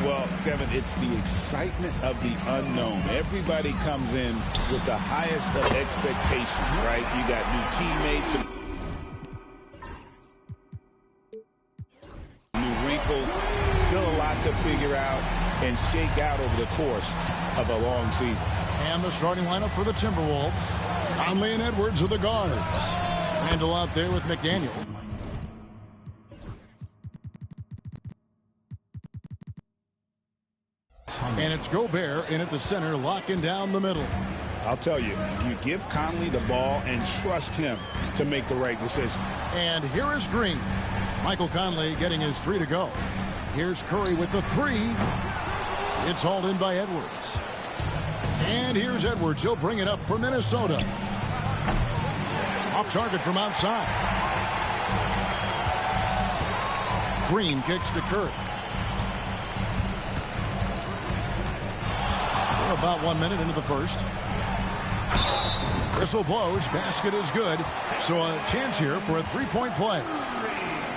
Well, Kevin, it's the excitement of the unknown. Everybody comes in with the highest of expectations, right? You got new teammates, new wrinkles, still a lot to figure out and shake out over the course of a long season. And the starting lineup for the Timberwolves. Conley and Edwards are the guards. Randall out there with McDaniel. And it's Gobert in at the center, locking down the middle. I'll tell you, you give Conley the ball and trust him to make the right decision. And here is Green. Michael Conley getting his 3 to go. Here's Curry with the 3. It's hauled in by Edwards. And here's Edwards. He'll bring it up for Minnesota. Off target from outside. Green kicks to Curry. We're about 1 minute into the first. Whistle blows. Basket is good. So a chance here for a three-point play.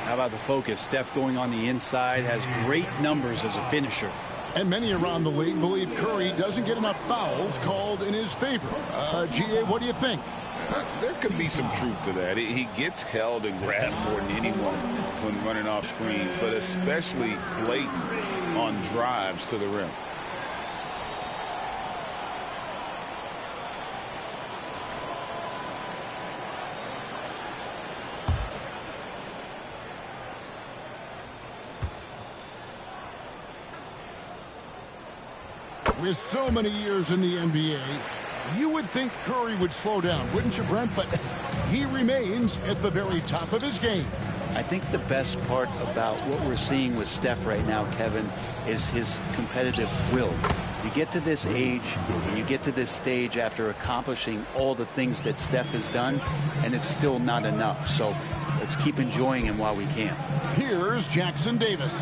How about the focus? Steph going on the inside, has great numbers as a finisher. And many around the league believe Curry doesn't get enough fouls called in his favor. G.A., what do you think? There could be some truth to that. He gets held and grabbed more than anyone when running off screens, but especially blatant on drives to the rim. With so many years in the NBA, you would think Curry would slow down, wouldn't you, Brent? But he remains at the very top of his game. I think the best part about what we're seeing with Steph right now, Kevin, is his competitive will. You get to this age, and you get to this stage after accomplishing all the things that Steph has done, and it's still not enough. So let's keep enjoying him while we can. Here's Jackson Davis.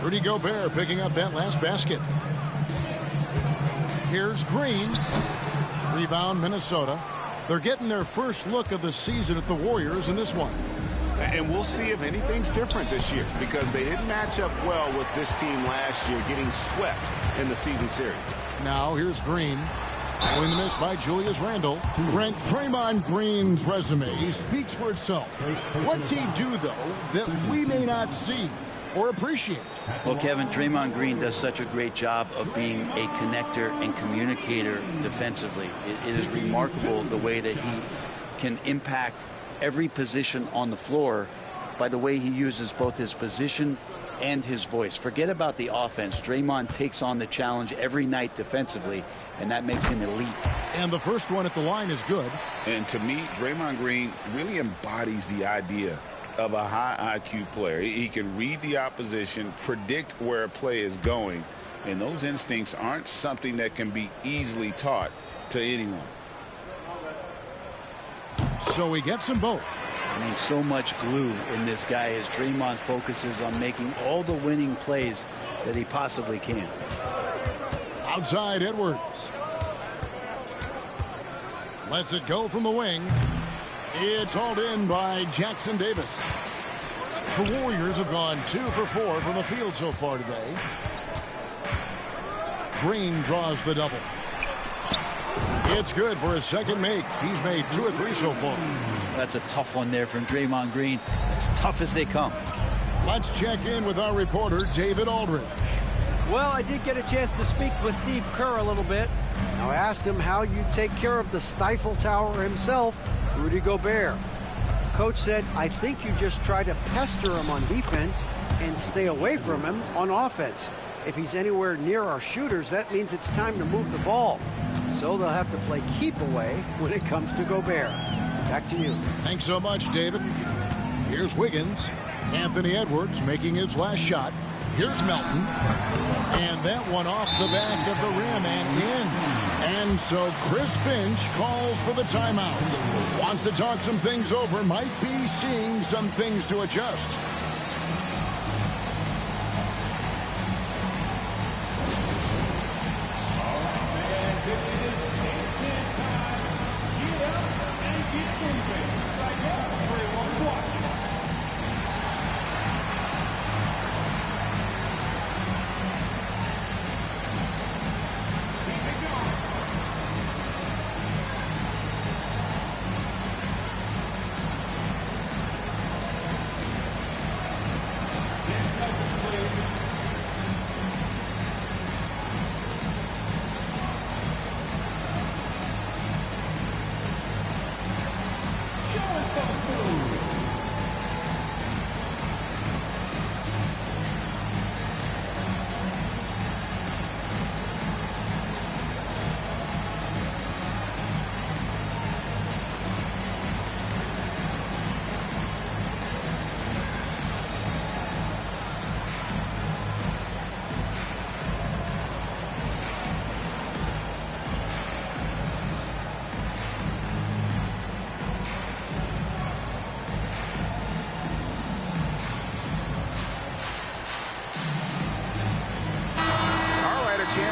Rudy Gobert picking up that last basket. Here's Green. Rebound, Minnesota. They're getting their first look of the season at the Warriors in this one. And we'll see if anything's different this year, because they didn't match up well with this team last year, getting swept in the season series. Now here's Green. Following the miss by Julius Randle. Brent, Draymond Green's resume speaks for itself. What's he do, though, that we may not see or appreciate? Well, Kevin, Draymond Green does such a great job of being a connector and communicator defensively. It is remarkable the way that he can impact every position on the floor by the way he uses both his position and his voice. Forget about the offense. Draymond takes on the challenge every night defensively, and that makes him elite. And the first one at the line is good. And to me, Draymond Green really embodies the idea of a high IQ player. He can read the opposition, predict where a play is going, and those instincts aren't something that can be easily taught to anyone. So he gets them both. I mean, so much glue in this guy as Draymond focuses on making all the winning plays that he possibly can. Outside Edwards. Lets it go from the wing. It's hauled in by Jackson Davis. The Warriors have gone 2 for 4 from the field so far today. Green draws the double. It's good for his second make. He's made 2 or 3 so far. That's a tough one there from Draymond Green. As tough as they come. Let's check in with our reporter, David Aldridge. Well, I did get a chance to speak with Steve Kerr a little bit. Now, I asked him how you take care of the Stifle Tower himself, Rudy Gobert. Coach said, I think you just try to pester him on defense and stay away from him on offense. If he's anywhere near our shooters, that means it's time to move the ball. So they'll have to play keep away when it comes to Gobert. Back to you. Thanks so much, David. Here's Wiggins. Anthony Edwards making his last shot. Here's Melton. And that one off the back of the rim and in. And so Chris Finch calls for the timeout. Wants to talk some things over. Might be seeing some things to adjust.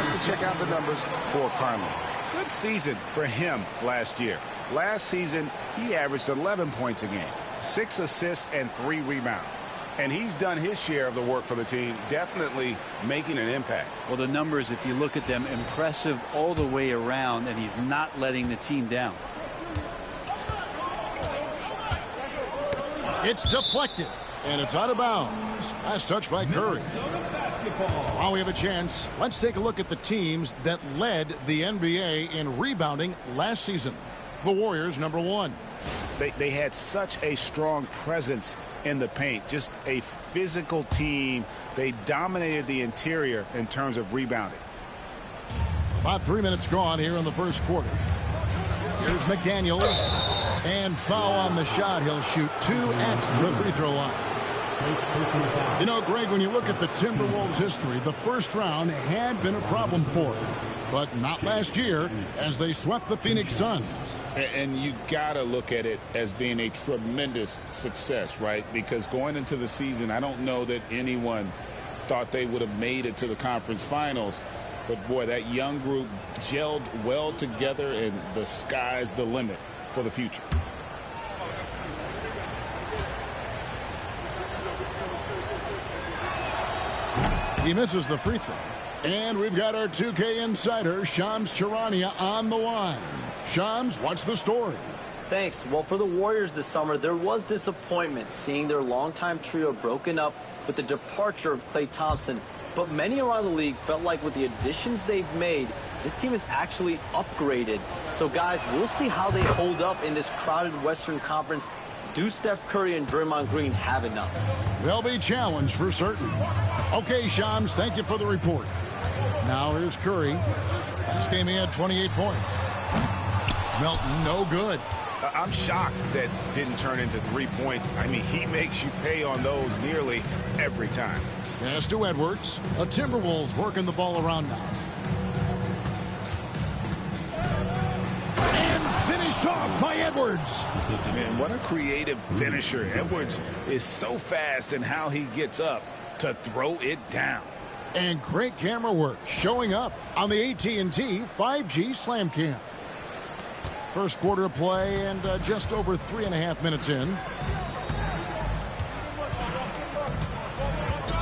chance to check out the numbers for Conley. Good season for him last year. Last season, he averaged 11 points a game, 6 assists, and 3 rebounds. And he's done his share of the work for the team, definitely making an impact. Well, the numbers, if you look at them, impressive all the way around, and he's not letting the team down. It's deflected, and it's out of bounds. Last touch by Curry. While we have a chance, let's take a look at the teams that led the NBA in rebounding last season. The Warriors, number 1. They had such a strong presence in the paint, just a physical team. They dominated the interior in terms of rebounding. About 3 minutes gone here in the first quarter. Here's McDaniels, and foul on the shot. He'll shoot 2 at the free throw line. You know, Greg, when you look at the Timberwolves' history, the first round had been a problem for them, but not last year as they swept the Phoenix Suns. And you got to look at it as being a tremendous success, right? Because going into the season, I don't know that anyone thought they would have made it to the conference finals. But, boy, that young group gelled well together, and the sky's the limit for the future. He misses the free throw. And we've got our 2K insider, Shams Charania, on the line. Shams, what's the story? Thanks. Well, for the Warriors this summer, there was disappointment seeing their longtime trio broken up with the departure of Klay Thompson. But many around the league felt like with the additions they've made, this team is actually upgraded. So, guys, we'll see how they hold up in this crowded Western Conference. Do Steph Curry and Draymond Green have enough? They'll be challenged for certain. Okay, Shams, thank you for the report. Now here's Curry. This game he had 28 points. Melton, no good. I'm shocked that didn't turn into 3 points. I mean, he makes you pay on those nearly every time. Pass to Edwards. The Timberwolves working the ball around now. And finished off by Edwards. Man, what a creative finisher. Edwards is so fast in how he gets up to throw it down. And great camera work showing up on the AT&T 5G Slam Cam. First quarter of play and just over 3.5 minutes in.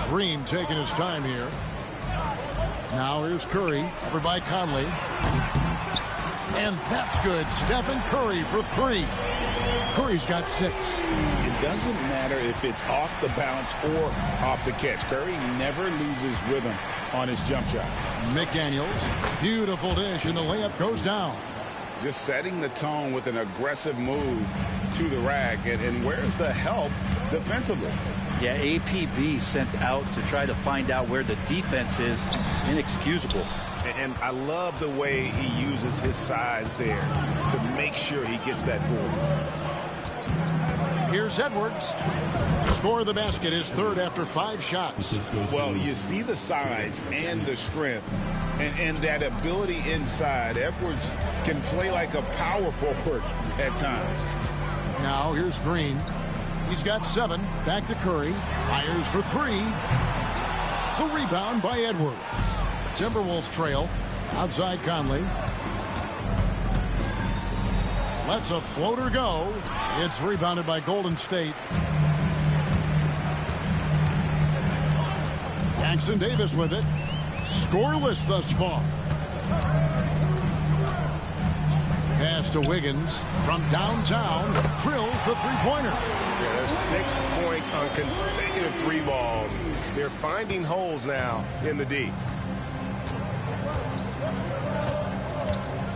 Green taking his time here. Now here's Curry, covered by Conley. And that's good. Stephen Curry for 3. Curry's got 6. It doesn't matter if it's off the bounce or off the catch. Curry never loses rhythm on his jump shot. McDaniels, beautiful dish, and the layup goes down. Just setting the tone with an aggressive move to the rack. And where's the help defensively? Yeah, APB sent out to try to find out where the defense is. Inexcusable. And I love the way he uses his size there to make sure he gets that board. Here's Edwards. Score the basket, his 3rd after 5 shots. Well, you see the size and the strength and that ability inside. Edwards can play like a power forward at times. Now here's Green. He's got 7. Back to Curry. Fires for 3. The rebound by Edwards. Timberwolves trail. Outside Conley. Lets a floater go. It's rebounded by Golden State. Jackson Davis with it. Scoreless thus far. Pass to Wiggins from downtown. Drills the three-pointer. Yeah, there's 6 points on consecutive 3 balls. They're finding holes now in the D.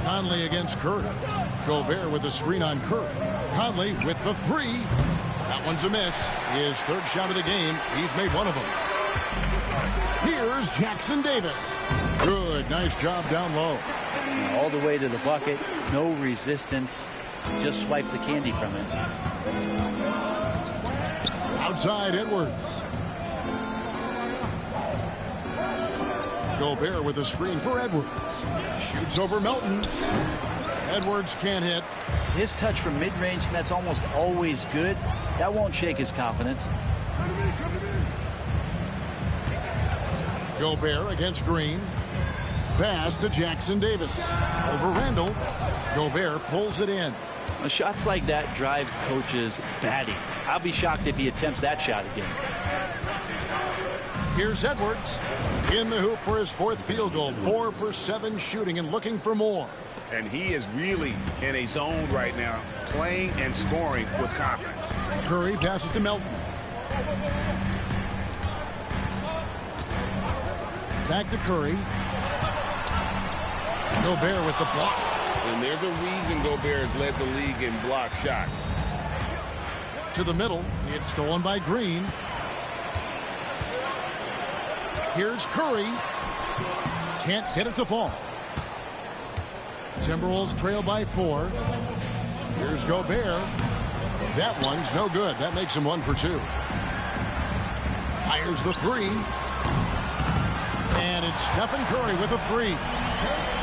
Conley against Curry. Gobert with a screen on Curry. Conley with the 3. That one's a miss. His 3rd shot of the game. He's made one of them. Here's Jackson Davis. Good. Nice job down low. All the way to the bucket. No resistance. Just swipe the candy from it. Outside Edwards. Gobert with a screen for Edwards. Shoots over Melton. Edwards can't hit. His touch from mid-range, that's almost always good. That won't shake his confidence. Gobert against Green. Pass to Jackson Davis. Over Randall. Gobert pulls it in. Shots like that drive coaches batting. I'll be shocked if he attempts that shot again. Here's Edwards in the hoop for his 4th field goal. 4 for 7 shooting and looking for more. And he is really in a zone right now, playing and scoring with confidence. Curry passes to Melton. Back to Curry. Gobert with the block. And there's a reason Gobert has led the league in block shots. To the middle. It's stolen by Green. Here's Curry. Can't get it to fall. Timberwolves trail by 4. Here's Gobert. That one's no good. That makes him 1 for 2. Fires the 3. And it's Stephen Curry with a 3.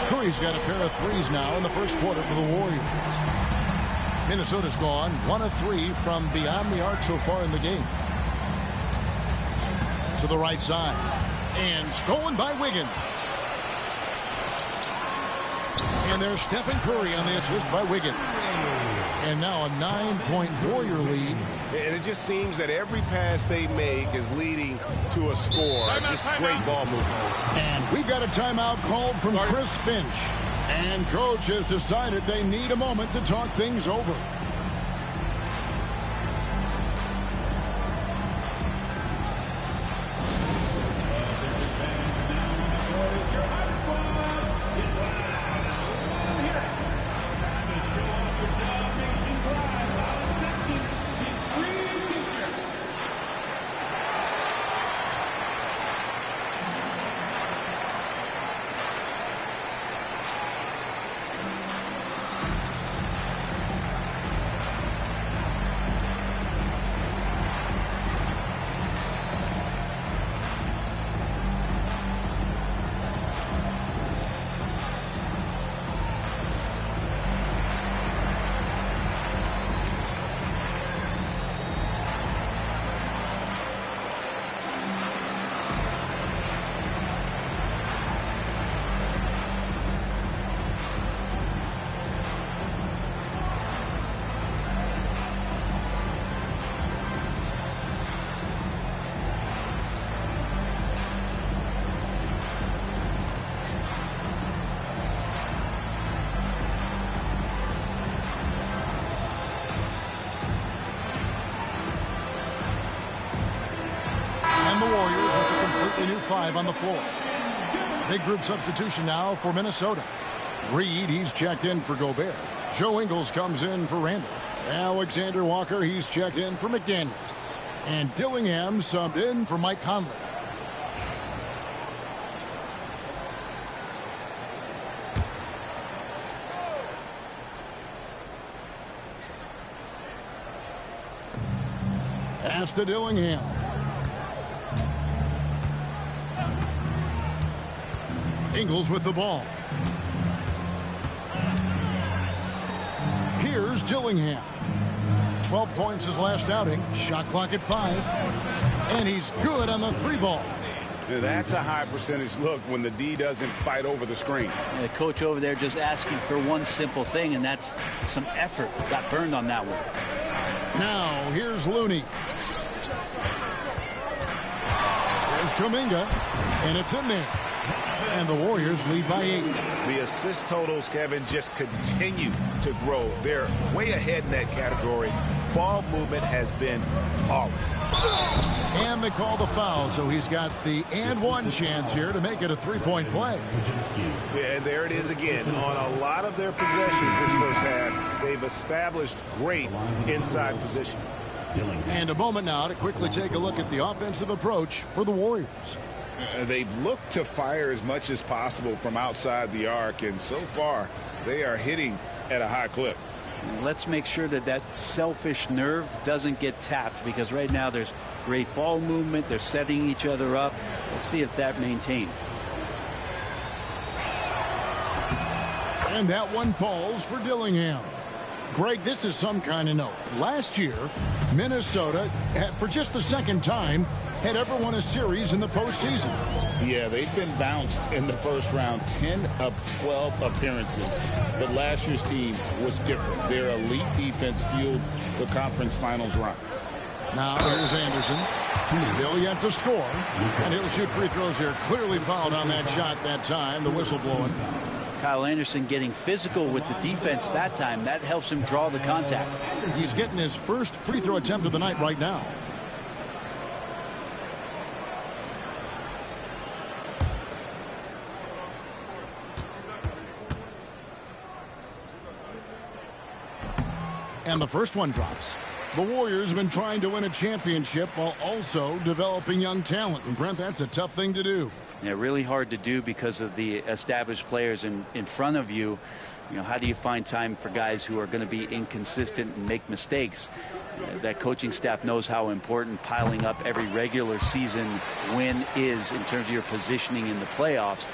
Curry's got a pair of 3s now in the first quarter for the Warriors. Minnesota's gone 1 of 3 from beyond the arc so far in the game. To the right side. And stolen by Wiggins. And there's Stephen Curry on the assist by Wiggins. And now a 9-point Warrior lead. And it just seems that every pass they make is leading to a score. Just great ball movement. And we've got a timeout called from Chris Finch. And coach has decided they need a moment to talk things over. The Warriors with a completely new 5 on the floor. Big group substitution now for Minnesota. Reed, he's checked in for Gobert. Joe Ingles comes in for Randall. Alexander Walker, he's checked in for McDaniels. And Dillingham subbed in for Mike Conley. Pass to Dillingham. Ingles with the ball. Here's Dillingham. 12 points his last outing. Shot clock at 5. And he's good on the 3 ball. That's a high percentage look when the D doesn't fight over the screen. The coach over there just asking for one simple thing, and that's some effort. Got burned on that one. Now, here's Looney. Here's Kuminga. And it's in there. And the Warriors lead by 8. The assist totals, Kevin, just continue to grow. They're way ahead in that category. Ball movement has been flawless. And they call the foul, so he's got the and one chance here to make it a 3-point play. Yeah, and there it is again. On a lot of their possessions this first half, they've established great inside position. And a moment now to quickly take a look at the offensive approach for the Warriors. They've looked to fire as much as possible from outside the arc, and so far they are hitting at a high clip. Let's make sure that that selfish nerve doesn't get tapped, because right now there's great ball movement. They're setting each other up. Let's see if that maintains. And that one falls for Dillingham. Greg, this is some kind of note. Last year, Minnesota, for just the second time, had ever won a series in the postseason. Yeah, they've been bounced in the first round, 10 of 12 appearances. But last year's team was different. Their elite defense fueled the conference finals run. Now here's Anderson. Still yet to score. And he'll shoot free throws here. Clearly fouled on that shot that time. The whistle blowing. Kyle Anderson getting physical with the defense that time. That helps him draw the contact. He's getting his first free throw attempt of the night right now. And the first one drops. The Warriors have been trying to win a championship while also developing young talent. And Brent, that's a tough thing to do. Yeah, really hard to do because of the established players in front of you. You know, how do you find time for guys who are going to be inconsistent and make mistakes? That coaching staff knows how important piling up every regular season win is in terms of your positioning in the playoffs.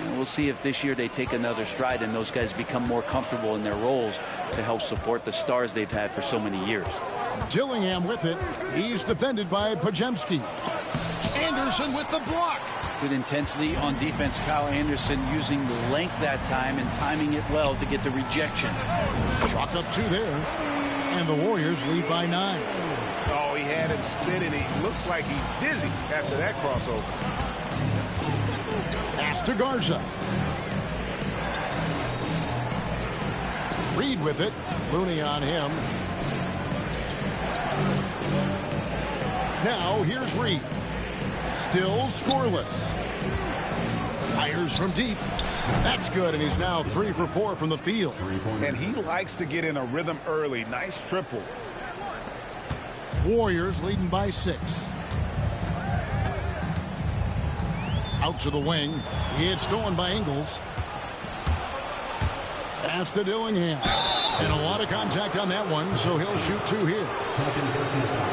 And we'll see if this year they take another stride and those guys become more comfortable in their roles to help support the stars they've had for so many years. Dillingham with it. He's defended by Podziemski. Anderson with the block. Good intensity on defense. Kyle Anderson using the length that time and timing it well to get the rejection. Chalk up 2 there. And the Warriors lead by 9. Oh, he had him spinning. He looks like he's dizzy after that crossover. Pass to Garza. Reed with it. Looney on him. Now here's Reed. Still scoreless. Fires from deep. That's good, and he's now 3 for 4 from the field. And he likes to get in a rhythm early. Nice triple. Warriors leading by 6. Out to the wing. It's stolen by Ingles. Pass to Dillingham. And a lot of contact on that one, so he'll shoot 2 here.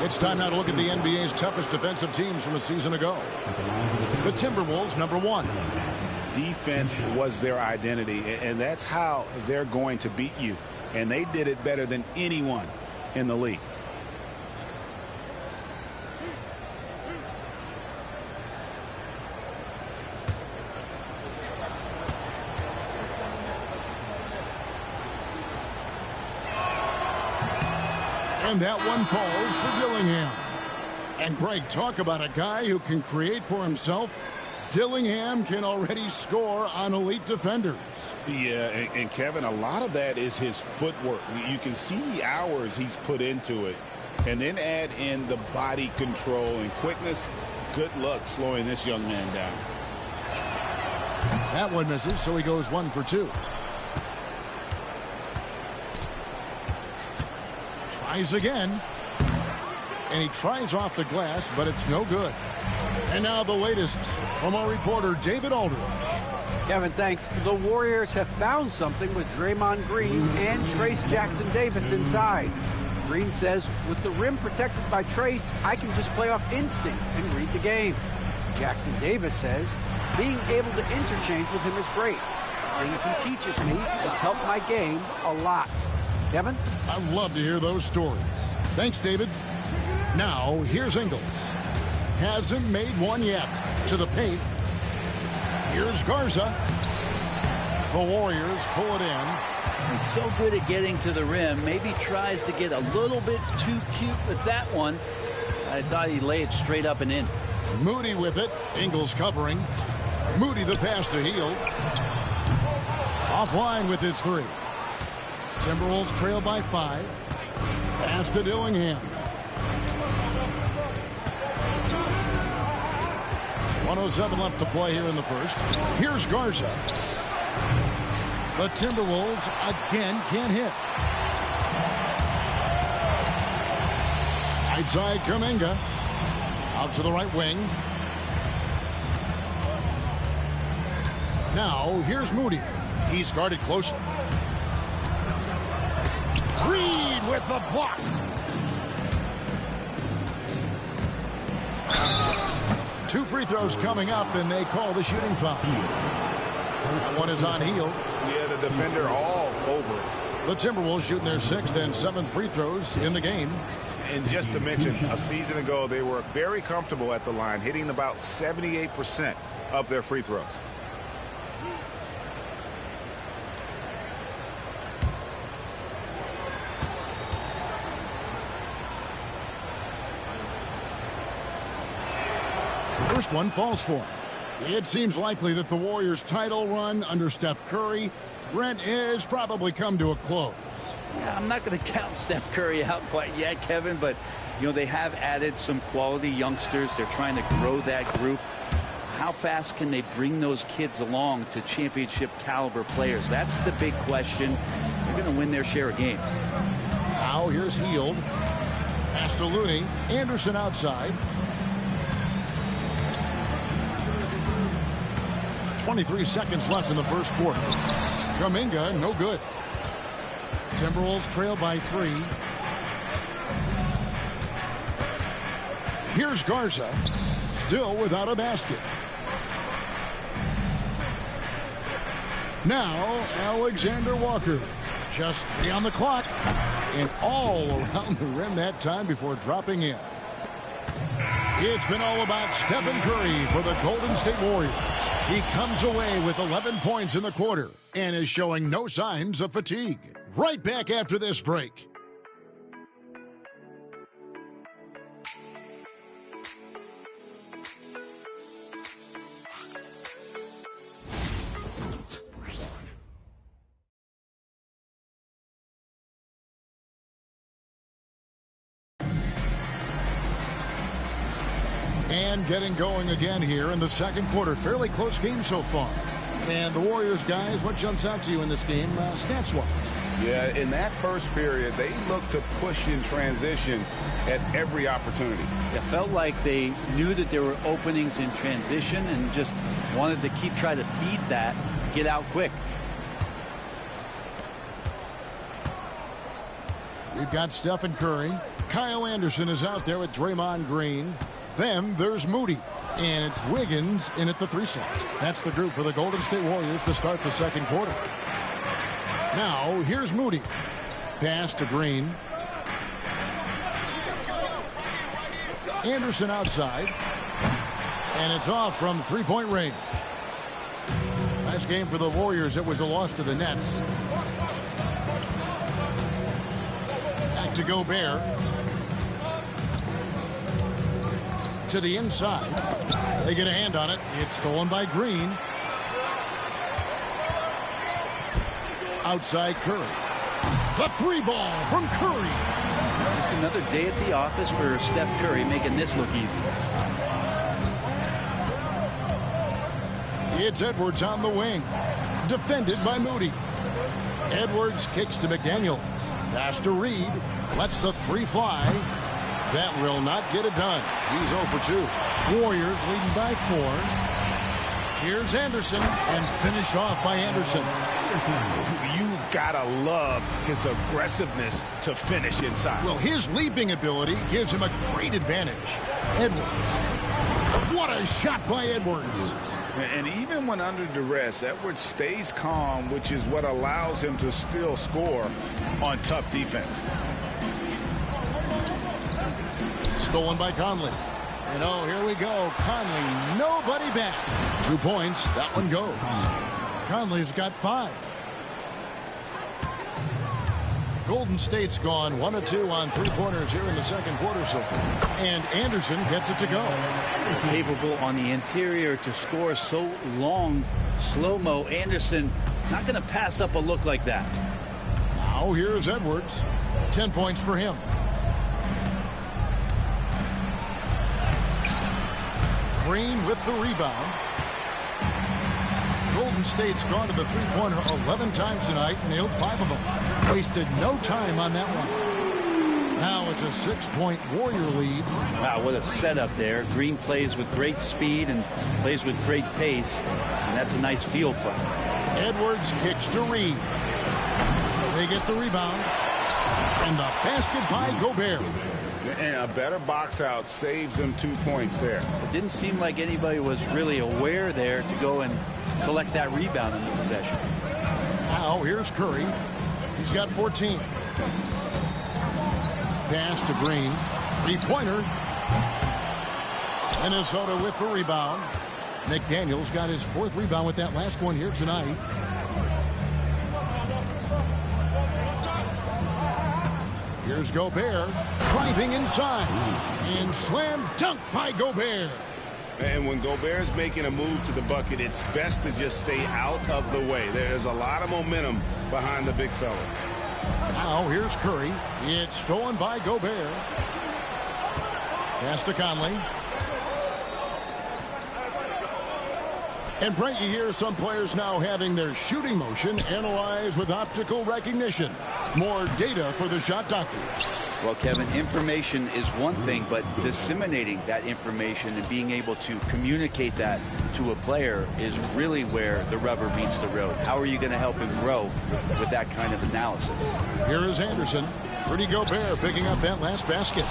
It's time now to look at the NBA's toughest defensive teams from a season ago. The Timberwolves, number 1. Defense was their identity, and that's how they're going to beat you. And they did it better than anyone in the league. And that one falls for Dillingham. And Greg, talk about a guy who can create for himself. Dillingham can already score on elite defenders. Yeah, and Kevin, a lot of that is his footwork. You can see the hours he's put into it. And then add in the body control and quickness. Good luck slowing this young man down. That one misses, so he goes 1 for 2. Tries again. And he tries off the glass, but it's no good. And now the latest from our reporter, David Aldridge. Kevin, thanks. The Warriors have found something with Draymond Green and Trace Jackson Davis inside. Green says, with the rim protected by Trace, I can just play off instinct and read the game. Jackson Davis says, being able to interchange with him is great. Things he teaches me has helped my game a lot. Kevin? I'd love to hear those stories. Thanks, David. Now, here's Ingles. Hasn't made one yet. To the paint. Here's Garza. The Warriors pull it in. He's so good at getting to the rim. Maybe tries to get a little bit too cute with that one. I thought he'd lay it straight up and in. Moody with it. Ingles covering. Moody the pass to Hield. Offline with his 3. Timberwolves trail by 5. Pass to Dillingham. 1:07 left to play here in the first. Here's Garza. The Timberwolves again can't hit. Right side Kuminga. Out to the right wing. Now here's Moody. He's guarded closely. Reed with the block. Two free throws coming up, and they call the shooting foul. That one is on Hield. Yeah, the defender all over. The Timberwolves shooting their 6th and 7th free throws in the game. And just to mention, a season ago, they were very comfortable at the line, hitting about 78% of their free throws. First one falls for him. It seems likely that the Warriors' title run under Steph Curry, Brent, has probably come to a close. Yeah, I'm not going to count Steph Curry out quite yet, Kevin, but, you know, they have added some quality youngsters. They're trying to grow that group. How fast can they bring those kids along to championship caliber players? That's the big question. They're going to win their share of games. Now here's Hield. Pass to Looney. Anderson outside. 23 seconds left in the first quarter. Kuminga, no good. Timberwolves trail by 3. Here's Garza, still without a basket. Now Alexander Walker, just 3 on the clock, and all around the rim that time before dropping in. It's been all about Stephen Curry for the Golden State Warriors. He comes away with 11 points in the quarter and is showing no signs of fatigue. Right back after this break. And getting going again here in the second quarter. Fairly close game so far. And the Warriors, guys, what jumps out to you in this game stats-wise? Yeah, in that first period, they looked to push in transition at every opportunity. It felt like they knew that there were openings in transition and just wanted to keep trying to feed that, get out quick. We've got Stephen Curry. Kyle Anderson is out there with Draymond Green. Then there's Moody. And it's Wiggins in at the 3 slot. That's the group for the Golden State Warriors to start the second quarter. Now, here's Moody. Pass to Green. Anderson outside. And it's off from three-point range. Last game for the Warriors, it was a loss to the Nets. Back to Gobert. To the inside. They get a hand on it. It's stolen by Green. Outside Curry. The 3 ball from Curry. Just another day at the office for Steph Curry, making this look easy. It's Edwards on the wing. Defended by Moody. Edwards kicks to McDaniels. Pass to Reed. Lets the 3 fly. That will not get it done. He's 0 for 2. Warriors leading by 4. Here's Anderson, and finished off by Anderson. You gotta love his aggressiveness to finish inside. Well, his leaping ability gives him a great advantage. Edwards. What a shot by Edwards. And even when under duress, Edwards stays calm, which is what allows him to still score on tough defense. Stolen by Conley. And oh, here we go. Conley, nobody back. 2 points. That one goes. Conley's got 5. Golden State's gone 1 of 2 on 3-pointers here in the second quarter so far. And Anderson gets it to go. Capable on the interior to score so long. Slow-mo. Anderson not going to pass up a look like that. Now here's Edwards. 10 points for him. Green with the rebound. Golden State's gone to the 3-pointer 11 times tonight, nailed 5 of them. Wasted no time on that one. Now it's a 6-point Warrior lead. Wow, what a setup there. Green plays with great speed and plays with great pace, and that's a nice field play. Edwards kicks to Reed. They get the rebound. And the basket by Gobert. And a better box out saves them 2 points there. It didn't seem like anybody was really aware there to go and collect that rebound in the possession. Now here's Curry. He's got 14. pass to Green. Three-pointer. Minnesota with the rebound. McDaniels got his 4th rebound with that last one here tonight. Here's Gobert driving inside. And slam dunk by Gobert. And when Gobert's making a move to the bucket, it's best to just stay out of the way. There's a lot of momentum behind the big fella. Now here's Curry. It's stolen by Gobert. Pass to Conley. And Brent, you hear some players now having their shooting motion analyzed with optical recognition. More data for the shot doctors. Well, Kevin, information is one thing, but disseminating that information and being able to communicate that to a player is really where the rubber meets the road. How are you going to help him grow with that kind of analysis? Here is Anderson. Rudy Gobert picking up that last basket.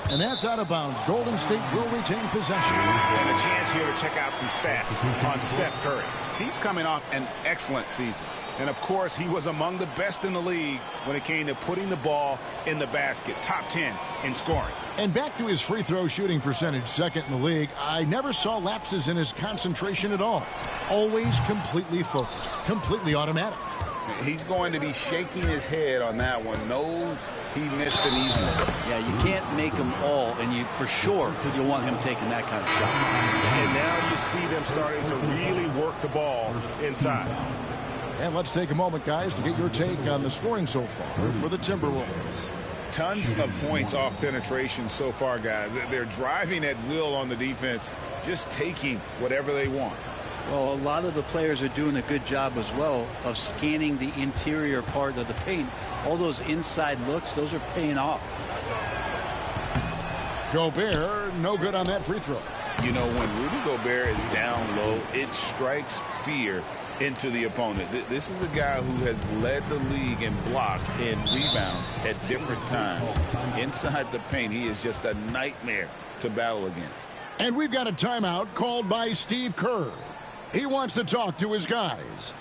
And that's out of bounds. Golden State will retain possession. And a chance here to check out some stats on Steph Curry. He's coming off an excellent season. And, of course, he was among the best in the league when it came to putting the ball in the basket. Top 10 in scoring. And back to his free throw shooting percentage, 2nd in the league. I never saw lapses in his concentration at all. Always completely focused, completely automatic. He's going to be shaking his head on that one. Knows he missed an easy one. Yeah, you can't make them all, and you for sure you'll want him taking that kind of shot. And now you see them starting to really work the ball inside. And let's take a moment, guys, to get your take on the scoring so far for the Timberwolves. Tons of points off penetration so far, guys. They're driving at will on the defense, just taking whatever they want. Well, a lot of the players are doing a good job as well of scanning the interior part of the paint. All those inside looks, those are paying off. Gobert, no good on that free throw. You know, when Rudy Gobert is down low, it strikes fear into the opponent. This is a guy who has led the league in blocks and rebounds at different times. Inside the paint, he is just a nightmare to battle against. And we've got a timeout called by Steve Kerr. He wants to talk to his guys.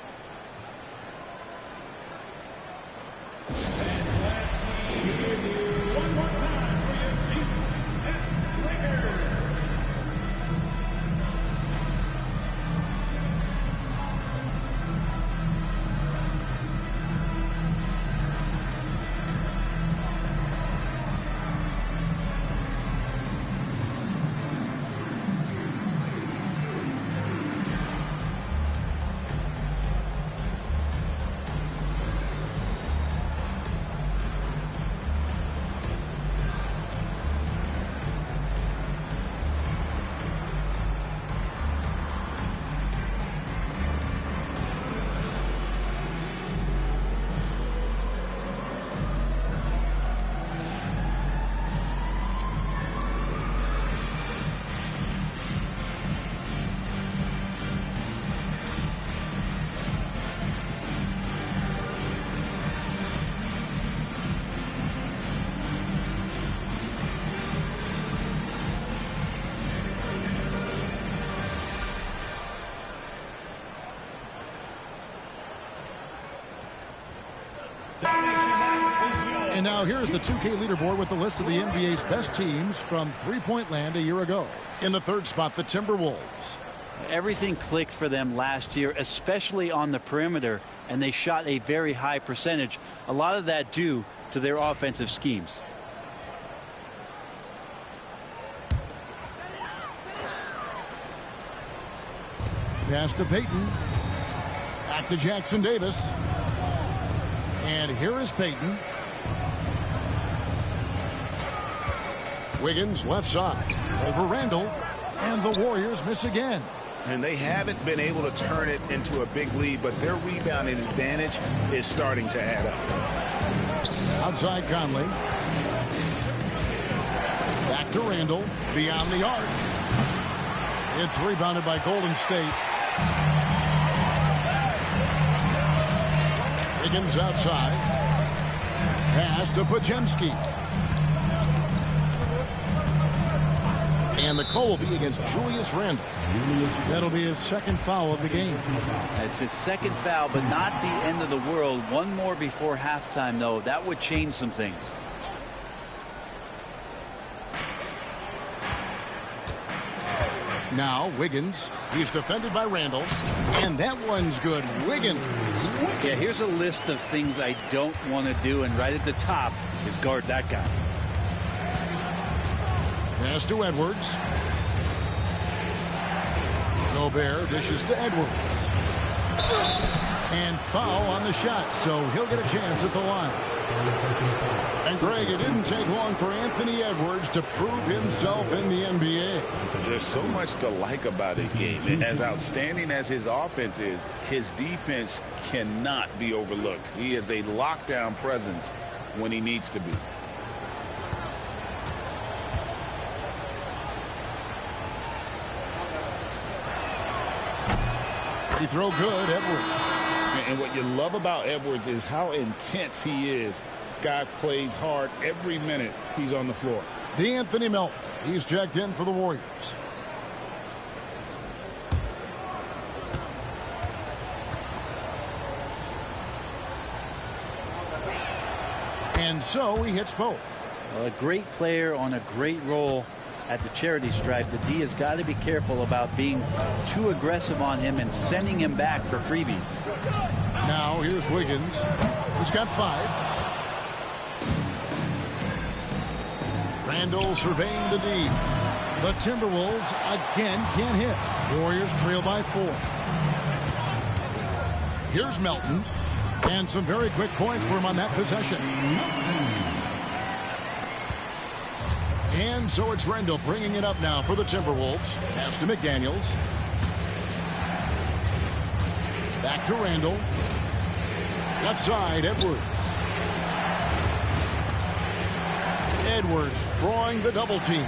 And now here's the 2K leaderboard with the list of the NBA's best teams from three-point land a year ago. In the 3rd spot, the Timberwolves. Everything clicked for them last year, especially on the perimeter, and they shot a very high percentage. A lot of that due to their offensive schemes. Pass to Payton. Back to Jackson Davis. And here is Payton. Wiggins left side over Randall, and the Warriors miss again. And they haven't been able to turn it into a big lead, but their rebounding advantage is starting to add up. Outside Conley. Back to Randall, beyond the arc. It's rebounded by Golden State. Wiggins outside. Pass to Podziemski. And the call will be against Julius Randle. That'll be his 2nd foul of the game. It's his 2nd foul, but not the end of the world. One more before halftime, though. That would change some things. Now Wiggins. He's defended by Randall. And that one's good. Wiggins. Yeah, here's a list of things I don't want to do, and right at the top is guard that guy. Pass to Edwards. Gobert dishes to Edwards. And foul on the shot, so he'll get a chance at the line. And Greg, it didn't take long for Anthony Edwards to prove himself in the NBA. There's so much to like about his game. As outstanding as his offense is, his defense cannot be overlooked. He is a lockdown presence when he needs to be. He throw good, Edwards. And what you love about Edwards is how intense he is. Guy plays hard every minute he's on the floor. DeAnthony Melton. He's checked in for the Warriors. And so he hits both. Well, a great player on a great role at the charity stripe. The D has got to be careful about being too aggressive on him and sending him back for freebies. Now here's Wiggins. He's got 5. Randall surveying the D. The Timberwolves again can't hit. Warriors trail by 4. Here's Melton. And some very quick points for him on that possession. And so it's Randall bringing it up now for the Timberwolves. Pass to McDaniels. Back to Randall. Left side, Edwards. Edwards drawing the double team.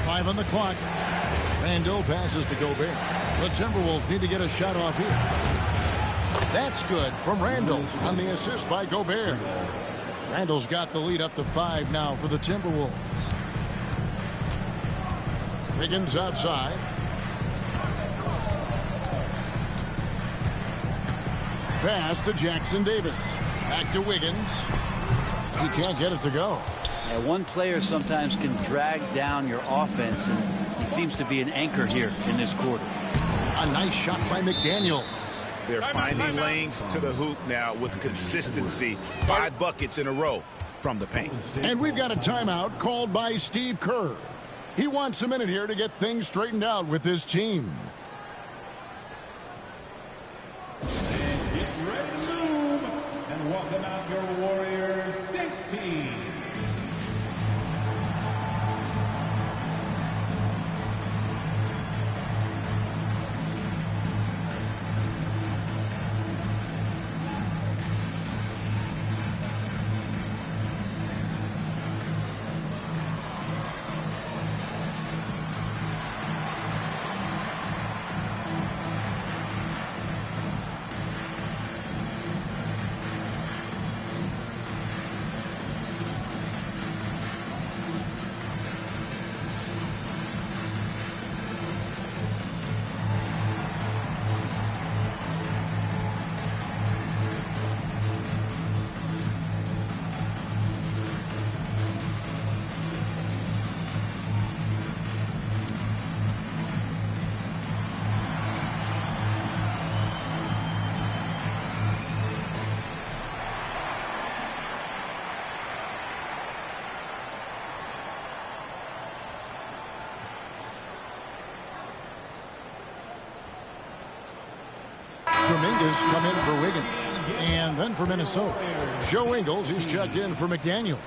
5 on the clock. Randall passes to Gobert. The Timberwolves need to get a shot off here. That's good from Randall on the assist by Gobert. Randall's got the lead up to 5 now for the Timberwolves. Wiggins outside. Pass to Jackson Davis. Back to Wiggins. He can't get it to go. Yeah, one player sometimes can drag down your offense, and he seems to be an anchor here in this quarter. A nice shot by McDaniels. They're finding lanes to the hoop now with consistency. 5 buckets in a row from the paint. And we've got a timeout called by Steve Kerr. He wants a minute here to get things straightened out with his team. Get ready to move and welcome out your Warriors next team. Dominguez come in for Wiggins. And then for Minnesota, Joe Ingles is checked in for McDaniels.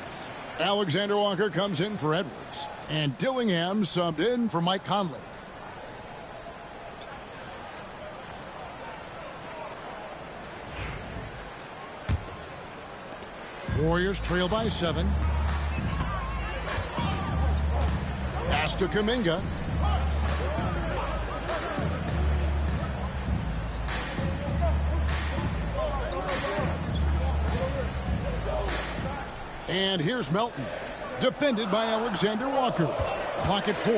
Alexander Walker comes in for Edwards. And Dillingham subbed in for Mike Conley. Warriors trail by 7. Pass to Kuminga. And here's Melton, defended by Alexander Walker. Clock at 4.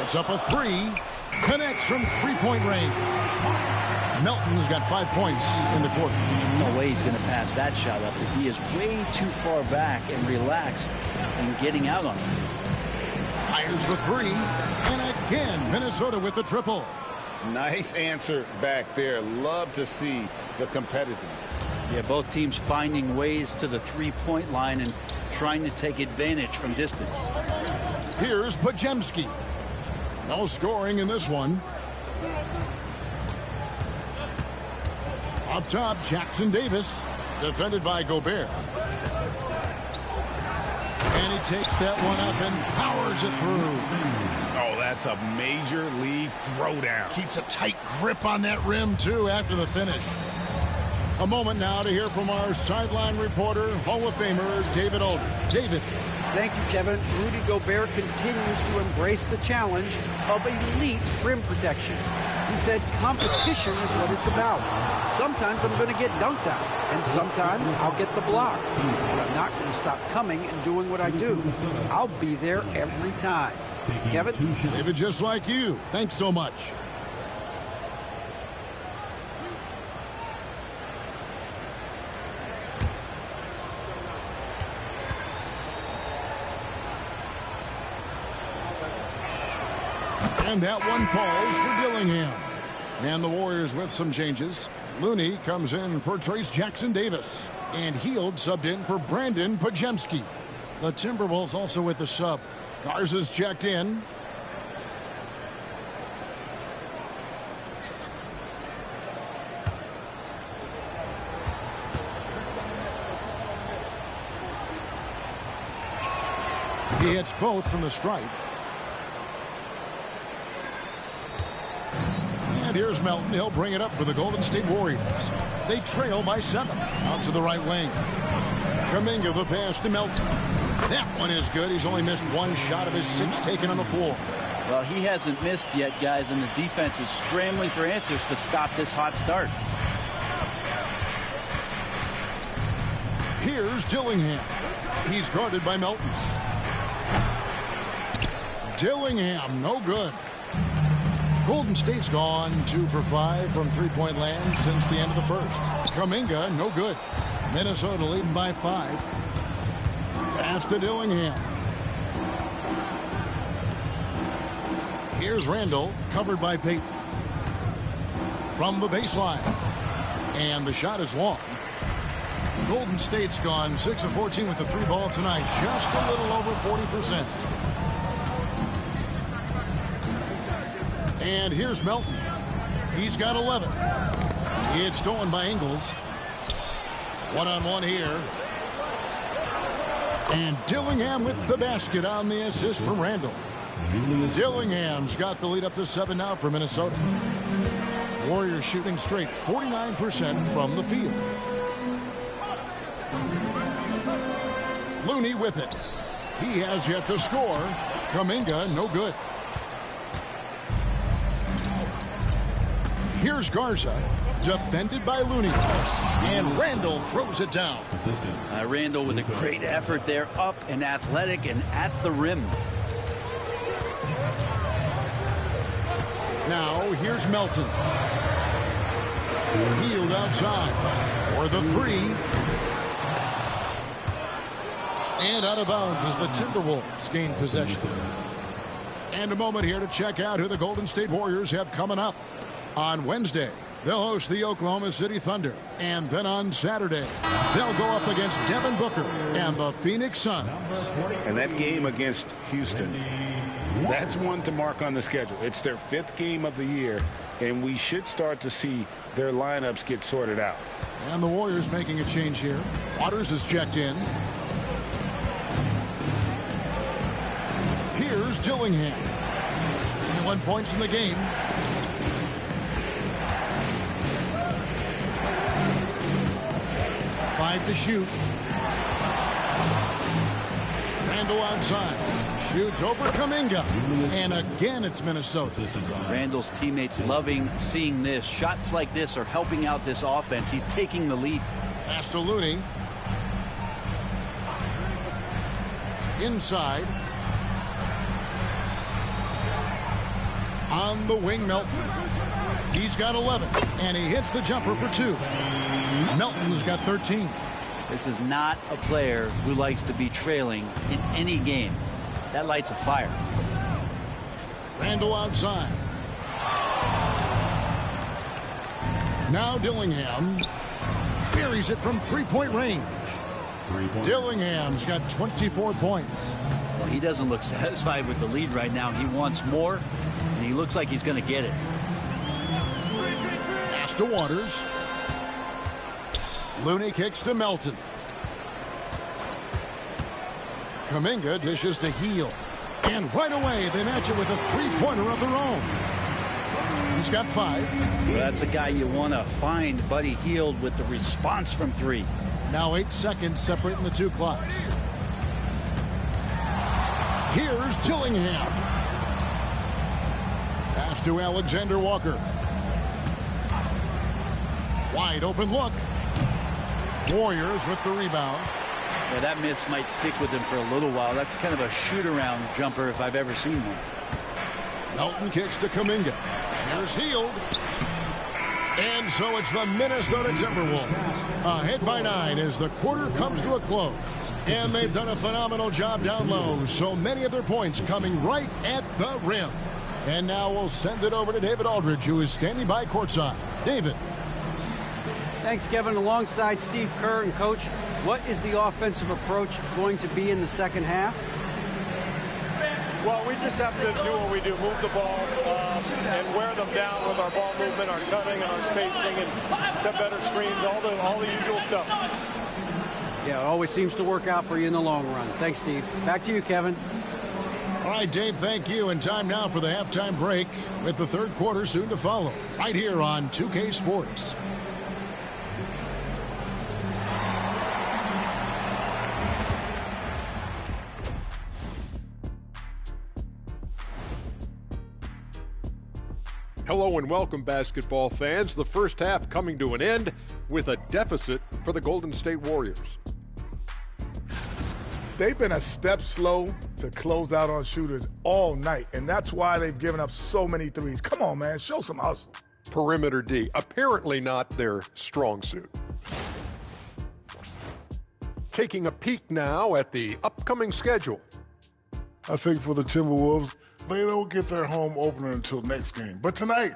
It's up a 3. Connects from three-point range. Melton's got 5 points in the quarter. No way he's going to pass that shot up. The D is way too far back and relaxed in getting out on it. Fires the three. And again, Minnesota with the triple. Nice answer back there. Love to see the competitiveness. Yeah, both teams finding ways to the three-point line and trying to take advantage from distance. Here's Podziemski. No scoring in this one. Up top, Jackson Davis, defended by Gobert. And he takes that one up and powers it through. Oh, that's a major league throwdown. Keeps a tight grip on that rim, too, after the finish. A moment now to hear from our sideline reporter, Hall of Famer David Aldridge. David. Thank you, Kevin. Rudy Gobert continues to embrace the challenge of elite rim protection. He said competition is what it's about. Sometimes I'm going to get dunked out, and sometimes I'll get the block. But I'm not going to stop coming and doing what I do. I'll be there every time. Kevin? David, just like you. Thanks so much. And that one falls for Dillingham. And the Warriors with some changes. Looney comes in for Trace Jackson Davis. And Hield subbed in for Brandon Podziemski. The Timberwolves also with the sub. Garza's checked in. He hits both from the stripe. And here's Melton. He'll bring it up for the Golden State Warriors. They trail by 7. Out to the right wing. Kuminga the pass to Melton. That one is good. He's only missed one shot of his 6 taken on the floor. Well, he hasn't missed yet, guys, and the defense is scrambling for answers to stop this hot start. Here's Dillingham. He's guarded by Melton. Dillingham, no good. Golden State's gone 2 for 5 from three-point land since the end of the first. Kuminga, no good. Minnesota leading by 5. Pass to Dillingham. Here's Randall, covered by Payton. From the baseline. And the shot is long. Golden State's gone 6 of 14 with the 3-ball tonight. Just a little over 40%. And here's Melton. He's got 11. It's stolen by Ingles. One-on-one here. And Dillingham with the basket on the assist from Randall. Dillingham's got the lead up to 7 now for Minnesota. Warriors shooting straight 49% from the field. Looney with it. He has yet to score. Kuminga, no good. Here's Garza, defended by Looney. And Randall throws it down. Randall with a great effort there, up and athletic and at the rim. Now here's Melton. Hield outside for the 3. And out of bounds as the Timberwolves gain possession. And a moment here to check out who the Golden State Warriors have coming up. On Wednesday, they'll host the Oklahoma City Thunder. And then on Saturday, they'll go up against Devin Booker and the Phoenix Suns. And that game against Houston, that's one to mark on the schedule. It's their 5th game of the year, and we should start to see their lineups get sorted out. And the Warriors making a change here. Waters is checked in. Here's Dillingham. 21 points in the game. To shoot. Randall outside. Shoots over Kuminga. And again, it's Minnesota. Randall's teammates loving seeing this. Shots like this are helping out this offense. He's taking the lead. Pass to Looney. Inside. On the wing, Melton. He's got 11. And he hits the jumper for 2. Melton's got 13. This is not a player who likes to be trailing in any game. That lights a fire. Randall outside. Now Dillingham buries it from three-point range. Dillingham's got 24 points. Well, he doesn't look satisfied with the lead right now. He wants more, and he looks like he's going to get it. Pass to Waters. Looney kicks to Melton. Kuminga dishes to Heel. And right away, they match it with a three-pointer of their own. He's got 5. Well, that's a guy you want to find, Buddy Hield, with the response from 3. Now 8 seconds separating the two clocks. Here's Dillingham. Pass to Alexander Walker. Wide open look. Warriors with the rebound. Yeah, that miss might stick with him for a little while. That's kind of a shoot-around jumper if I've ever seen one. Melton kicks to Kuminga. Here's Hield. And so it's the Minnesota Timberwolves ahead by 9 as the quarter comes to a close. And they've done a phenomenal job down low. So many of their points coming right at the rim. And now we'll send it over to David Aldridge, who is standing by courtside. David. Thanks, Kevin. Alongside Steve Kerr and Coach, what is the offensive approach going to be in the second half? Well, we just have to do what we do, move the ball and wear them down with our ball movement, our cutting, and our spacing, and set better screens, all the usual stuff. Yeah, it always seems to work out for you in the long run. Thanks, Steve. Back to you, Kevin. All right, Dave, thank you. And time now for the halftime break with the third quarter soon to follow right here on 2K Sports. Hello and welcome, basketball fans. The first half coming to an end with a deficit for the Golden State Warriors. They've been a step slow to close out on shooters all night, and that's why they've given up so many threes. Come on, man, show some hustle. Perimeter D, apparently not their strong suit. Taking a peek now at the upcoming schedule. I think for the Timberwolves, they don't get their home opener until next game. But tonight,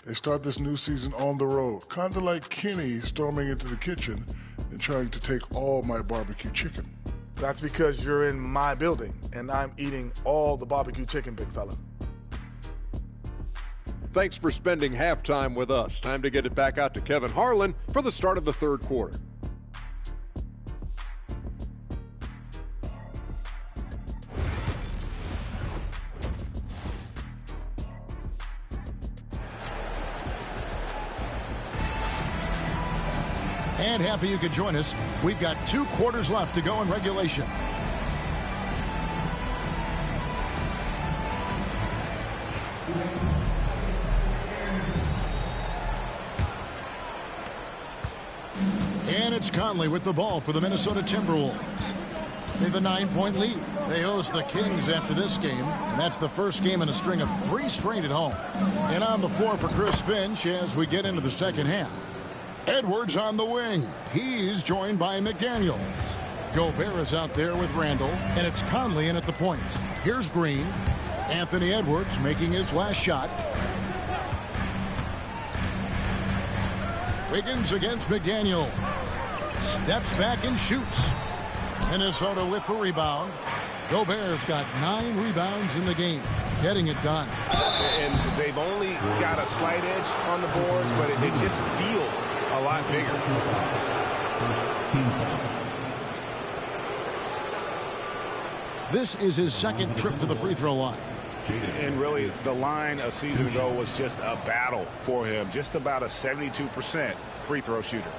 they start this new season on the road, kind of like Kenny storming into the kitchen and trying to take all my barbecue chicken. That's because you're in my building, and I'm eating all the barbecue chicken, big fella. Thanks for spending halftime with us. Time to get it back out to Kevin Harlan for the start of the third quarter. And happy you could join us. We've got 2 quarters left to go in regulation. And it's Conley with the ball for the Minnesota Timberwolves. They have a 9-point lead. They host the Kings after this game, and that's the first game in a string of 3 straight at home. And on the floor for Chris Finch as we get into the second half. Edwards on the wing. He's joined by McDaniels. Gobert is out there with Randall, and it's Conley in at the point. Here's Green. Anthony Edwards making his last shot. Wiggins against McDaniel. Steps back and shoots. Minnesota with the rebound. Gobert's got 9 rebounds in the game, getting it done. And they've only got a slight edge on the boards, but it just feels a lot bigger. This is his second trip to the free throw line. And really, the line a season ago was just a battle for him. Just about a 72% free throw shooter.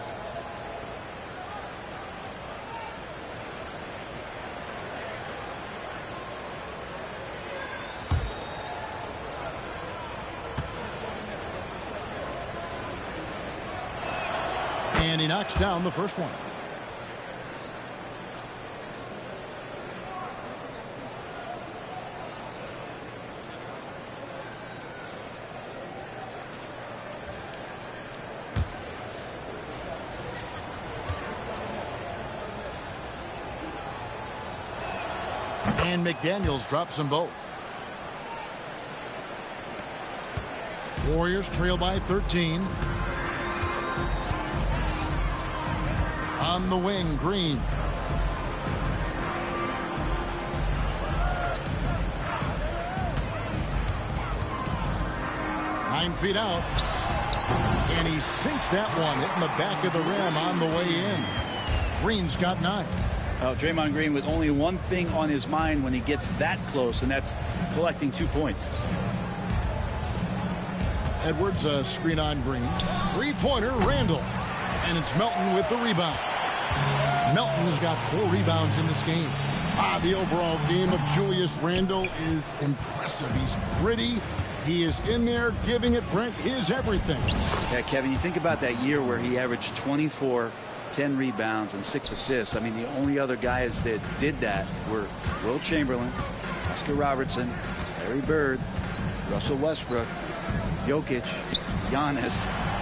And he knocks down the first one. And McDaniels drops them both. Warriors trail by 13. On the wing, Green. Nine feet out. And he sinks that one, hitting the back of the rim on the way in. Green's got 9. Draymond Green with only one thing on his mind when he gets that close, and that's collecting 2 points. Edwards, a screen on Green. Three-pointer, Randall. And it's Melton with the rebound. Melton's got 4 rebounds in this game. The overall game of Julius Randle is impressive. He's gritty. He is in there giving it, Brent, his everything. Yeah, Kevin, you think about that year where he averaged 24, 10 rebounds, and 6 assists. I mean, the only other guys that did that were Will Chamberlain, Oscar Robertson, Larry Bird, Russell Westbrook, Jokic, Giannis.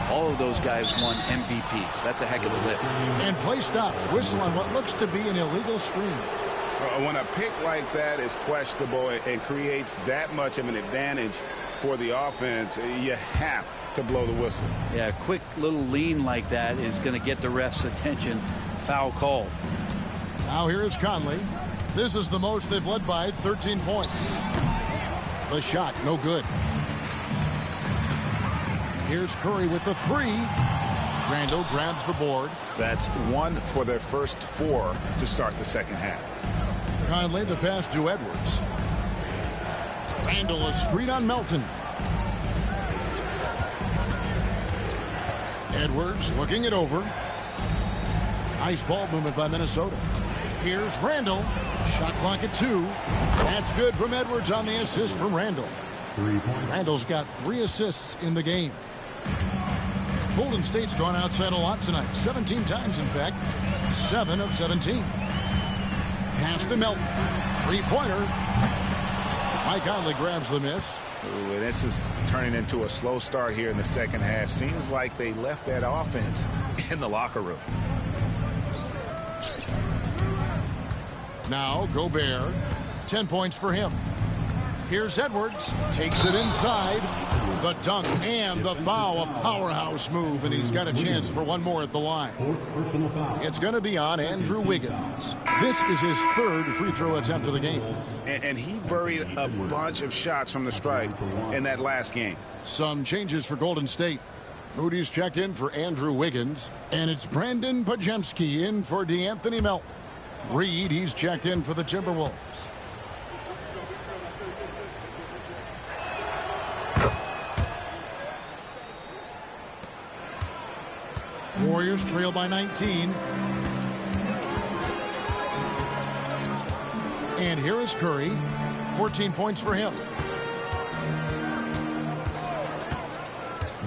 All of those guys won MVPs. That's a heck of a list. And play stops. Whistle on what looks to be an illegal screen. When a pick like that is questionable and creates that much of an advantage for the offense, you have to blow the whistle. Yeah, a quick little lean like that is going to get the ref's attention. Foul call. Now here's Conley. This is the most they've led by, 13 points. The shot, no good. Here's Curry with the 3. Randall grabs the board. That's 1 for their first 4 to start the second half. Conley, the pass to Edwards. Randall, a screen on Melton. Edwards looking it over. Nice ball movement by Minnesota. Here's Randall. Shot clock at 2. That's good from Edwards on the assist from Randall. Randall's got 3 assists in the game. Golden State's gone outside a lot tonight. 17 times, in fact. 7 of 17. Pass to Melton. Three-pointer. Mike Conley grabs the miss. Ooh, and this is turning into a slow start here in the second half. Seems like they left that offense in the locker room. Now Gobert. 10 points for him. Here's Edwards. Takes it inside. The dunk and the foul. A powerhouse move, and he's got a chance for one more at the line. It's going to be on Andrew Wiggins. This is his 3rd free throw attempt of the game. And he buried a bunch of shots from the stripe in that last game. Some changes for Golden State. Moody's checked in for Andrew Wiggins, and it's Brandon Podziemski in for DeAnthony Melton. Reed, he's checked in for the Timberwolves. Warriors trail by 19. And here is Curry. 14 points for him.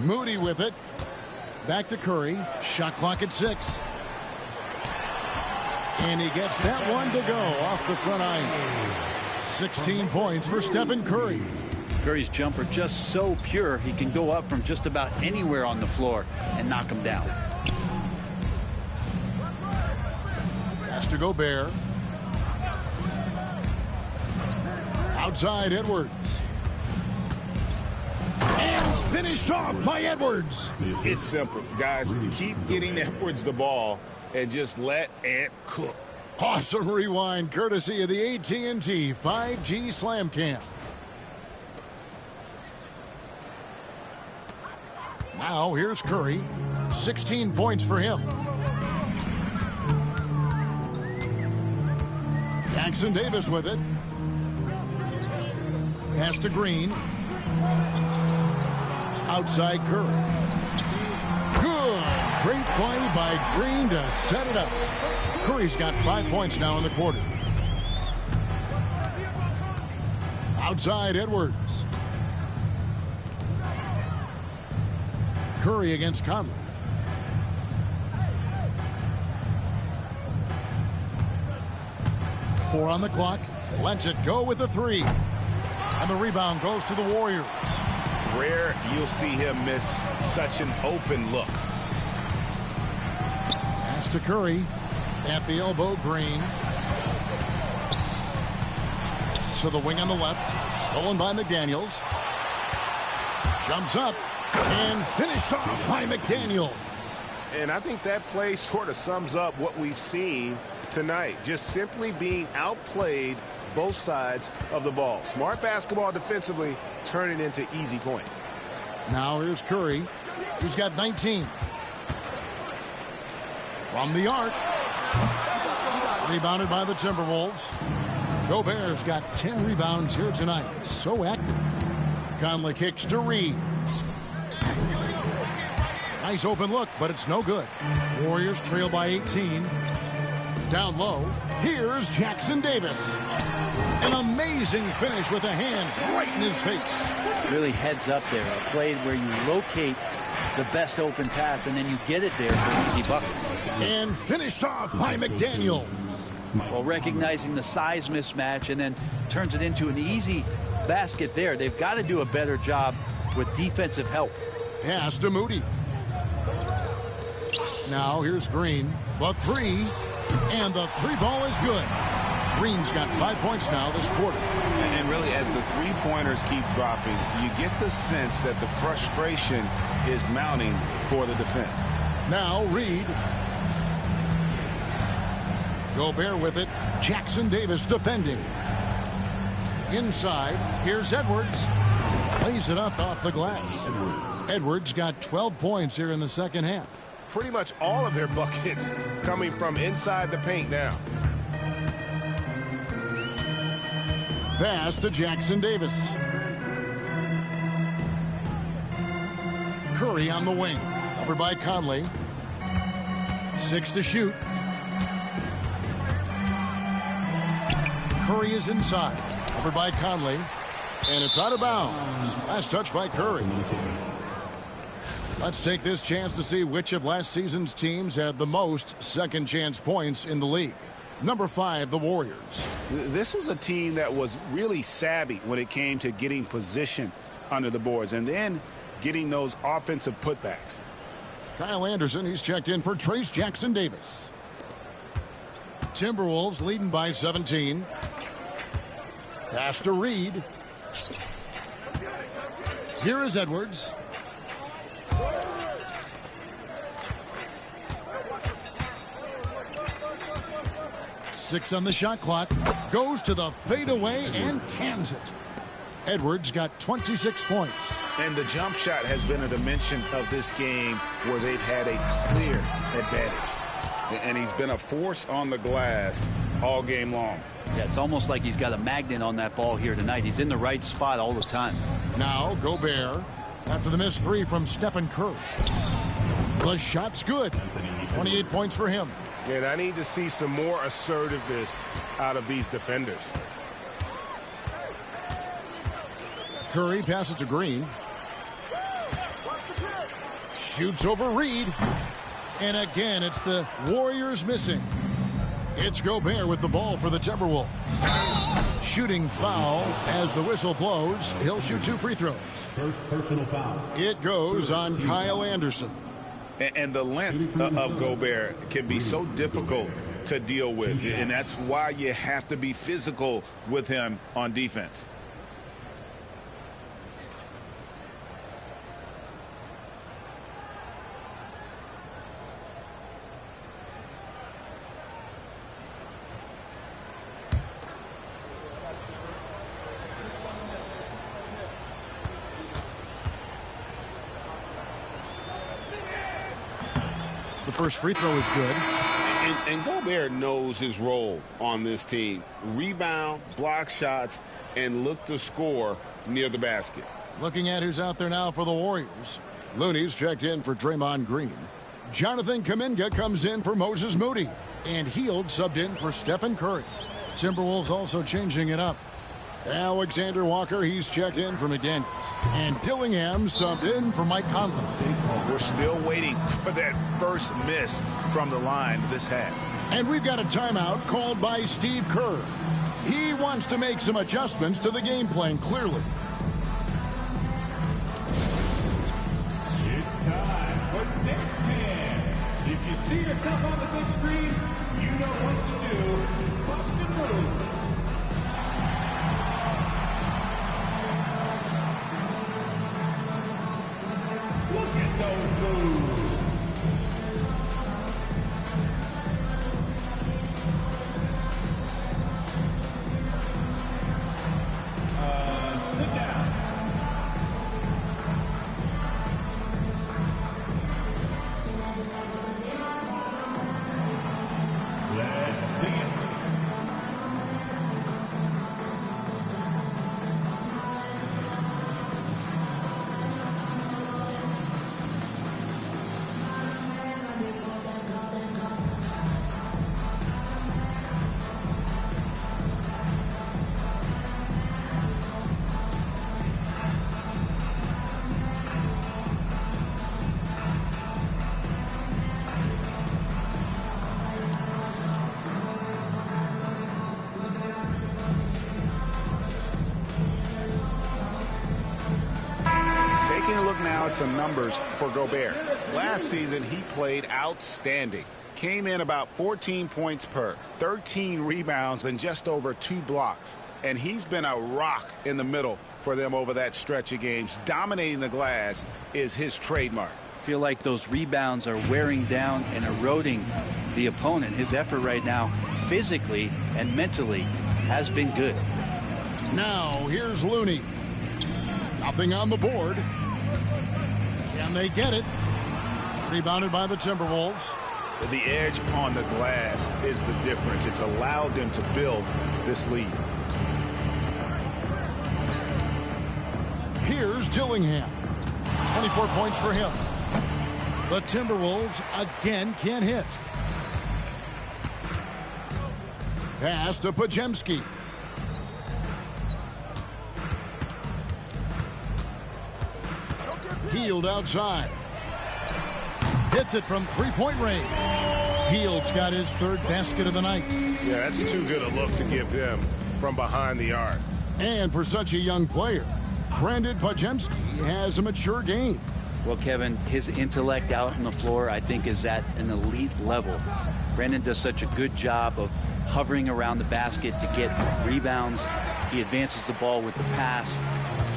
Moody with it. Back to Curry. Shot clock at 6. And he gets that one to go off the front iron. 16 points for Stephen Curry. Curry's jumper just so pure, he can go up from just about anywhere on the floor and knock him down. Pass to Gobert. Outside Edwards. And finished off by Edwards. It's simple, guys. Keep getting Edwards the ball and just let it cook. Awesome rewind courtesy of the AT&T 5G Slam Cam. Now here's Curry. 16 points for him. Jackson Davis with it. Pass to Green. Outside Curry. Good. Great play by Green to set it up. Curry's got 5 points now in the quarter. Outside Edwards. Curry against Conley. Four on the clock. Lets it go with a 3. And the rebound goes to the Warriors. Rare you'll see him miss such an open look. Pass to Curry. At the elbow, Green. To the wing on the left. Stolen by McDaniels. Jumps up and finished off by McDaniel. And I think that play sort of sums up what we've seen tonight. Just simply being outplayed both sides of the ball. Smart basketball defensively, turning into easy points. Now here's Curry. He's got 19. From the arc. Rebounded by the Timberwolves. Gobert's got 10 rebounds here tonight. So active. Conley kicks to Reed. Nice open look, but it's no good. Warriors trail by 18. Down low, here's Jackson Davis. An amazing finish with a hand right in his face. Really heads up there. A play where you locate the best open pass and then you get it there for an easy bucket. And finished off by McDaniel. Well, recognizing the size mismatch and then turns it into an easy basket there. They've got to do a better job with defensive help. Pass to Moody. Now here's Green. The three. And the three ball is good. Green's got 5 points now this quarter. And really, as the three-pointers keep dropping, you get the sense that the frustration is mounting for the defense. Now Reed. Gobert with it. Jackson Davis defending. Inside, here's Edwards. Lays it up off the glass. Edwards got 12 points here in the second half. Pretty much all of their buckets coming from inside the paint now. Pass to Jackson Davis. Curry on the wing. Over by Conley. 6 to shoot. Curry is inside. Over by Conley. And it's out of bounds. Last touch by Curry. Let's take this chance to see which of last season's teams had the most second chance points in the league. Number 5, the Warriors. This was a team that was really savvy when it came to getting position under the boards and then getting those offensive putbacks. Kyle Anderson, he's checked in for Trace Jackson Davis. Timberwolves leading by 17. Pass to Reed. Here is Edwards. Six on the shot clock. Goes to the fadeaway and cans it. Edwards got 26 points. And the jump shot has been a dimension of this game where they've had a clear advantage. And he's been a force on the glass all game long. Yeah, it's almost like he's got a magnet on that ball here tonight. He's in the right spot all the time. Now Gobert after the missed three from Stephen Curry. The shot's good. 28 points for him. And I need to see some more assertiveness out of these defenders. Curry passes to Green. Shoots over Reed. And again, it's the Warriors missing. It's Gobert with the ball for the Timberwolves. Shooting foul as the whistle blows. He'll shoot 2 free throws. First personal foul. It goes on Kyle Anderson. And the length of Gobert can be so difficult to deal with. And that's why you have to be physical with him on defense. The first free throw is good. And Gobert knows his role on this team. Rebound, block shots, and look to score near the basket. Looking at who's out there now for the Warriors. Looney's checked in for Draymond Green. Jonathan Kuminga comes in for Moses Moody. And Hield subbed in for Stephen Curry. Timberwolves also changing it up. Alexander Walker, he's checked in for McDaniels. And Dillingham subbed in for Mike Conley. We're still waiting for that first miss from the line this half. And we've got a timeout called by Steve Kerr. He wants to make some adjustments to the game plan, clearly. It's time for Next Man. If you see yourself on the big screen, you know what to do. Bust and move. at some numbers for Gobert. Last season, he played outstanding. Came in about 14 points per, 13 rebounds, and just over 2 blocks. And he's been a rock in the middle for them over that stretch of games. Dominating the glass is his trademark. I feel like those rebounds are wearing down and eroding the opponent. His effort right now, physically and mentally, has been good. Now, here's Looney. Nothing on the board. Can they get it? Rebounded by the Timberwolves. The edge on the glass is the difference. It's allowed them to build this lead. Here's Dillingham. 24 points for him. The Timberwolves again can't hit. Pass to Podziemski. Hield outside. Hits it from three-point range. Hield's got his 3rd basket of the night. Yeah, that's too good a look to give him from behind the arc. And for such a young player, Brandon Podziemski has a mature game. Well, Kevin, his intellect out on the floor, I think, is at an elite level. Brandon does such a good job of hovering around the basket to get rebounds. He advances the ball with the pass.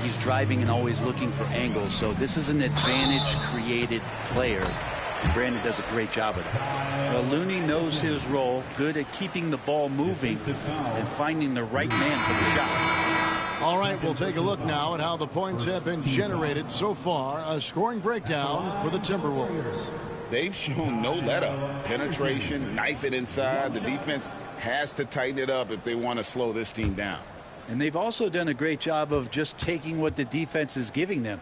He's driving and always looking for angles. So this is an advantage-created player, and Brandon does a great job of that. Well, Looney knows his role, good at keeping the ball moving and finding the right man for the shot. All right, we'll take a look now at how the points have been generated so far. A scoring breakdown for the Timberwolves. They've shown no let-up. Penetration, knife it inside. The defense has to tighten it up if they want to slow this team down. And they've also done a great job of just taking what the defense is giving them.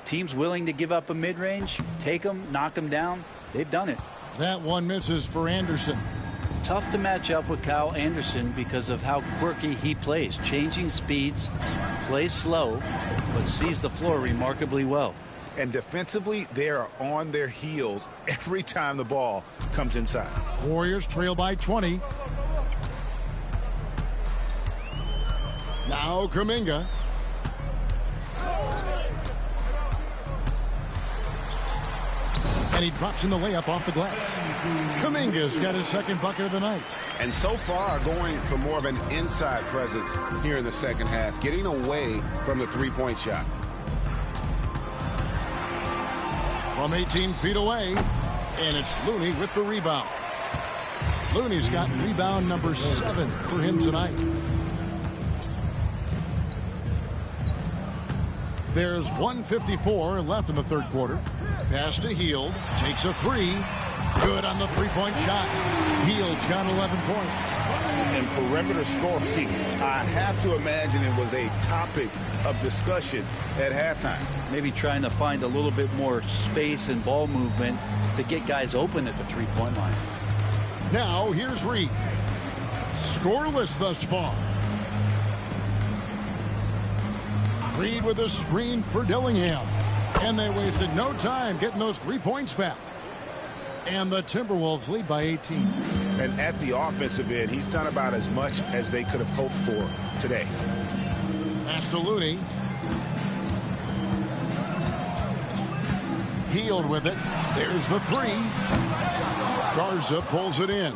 Teams willing to give up a mid-range, take them, knock them down. They've done it. That one misses for Anderson. Tough to match up with Kyle Anderson because of how quirky he plays. Changing speeds, plays slow, but sees the floor remarkably well. And defensively, they are on their heels every time the ball comes inside. Warriors trail by 20. Now Kuminga. And he drops in the layup off the glass. Kuminga's got his 2nd bucket of the night. And so far going for more of an inside presence here in the second half, getting away from the three-point shot. From 18 feet away, and it's Looney with the rebound. Looney's got rebound number 7 for him tonight. There's 1:54 left in the 3rd quarter. Pass to Hield. Takes a 3. Good on the 3-point shot. Hield's got 11 points. And perimeter scoring, I have to imagine it was a topic of discussion at halftime. Maybe trying to find a little bit more space and ball movement to get guys open at the 3-point line. Now here's Reed. Scoreless thus far. Reed with a screen for Dillingham. And they wasted no time getting those 3 points back. And the Timberwolves lead by 18. And at the offensive end, he's done about as much as they could have hoped for today. Pass to Looney. Hield with it. There's the 3. Garza pulls it in.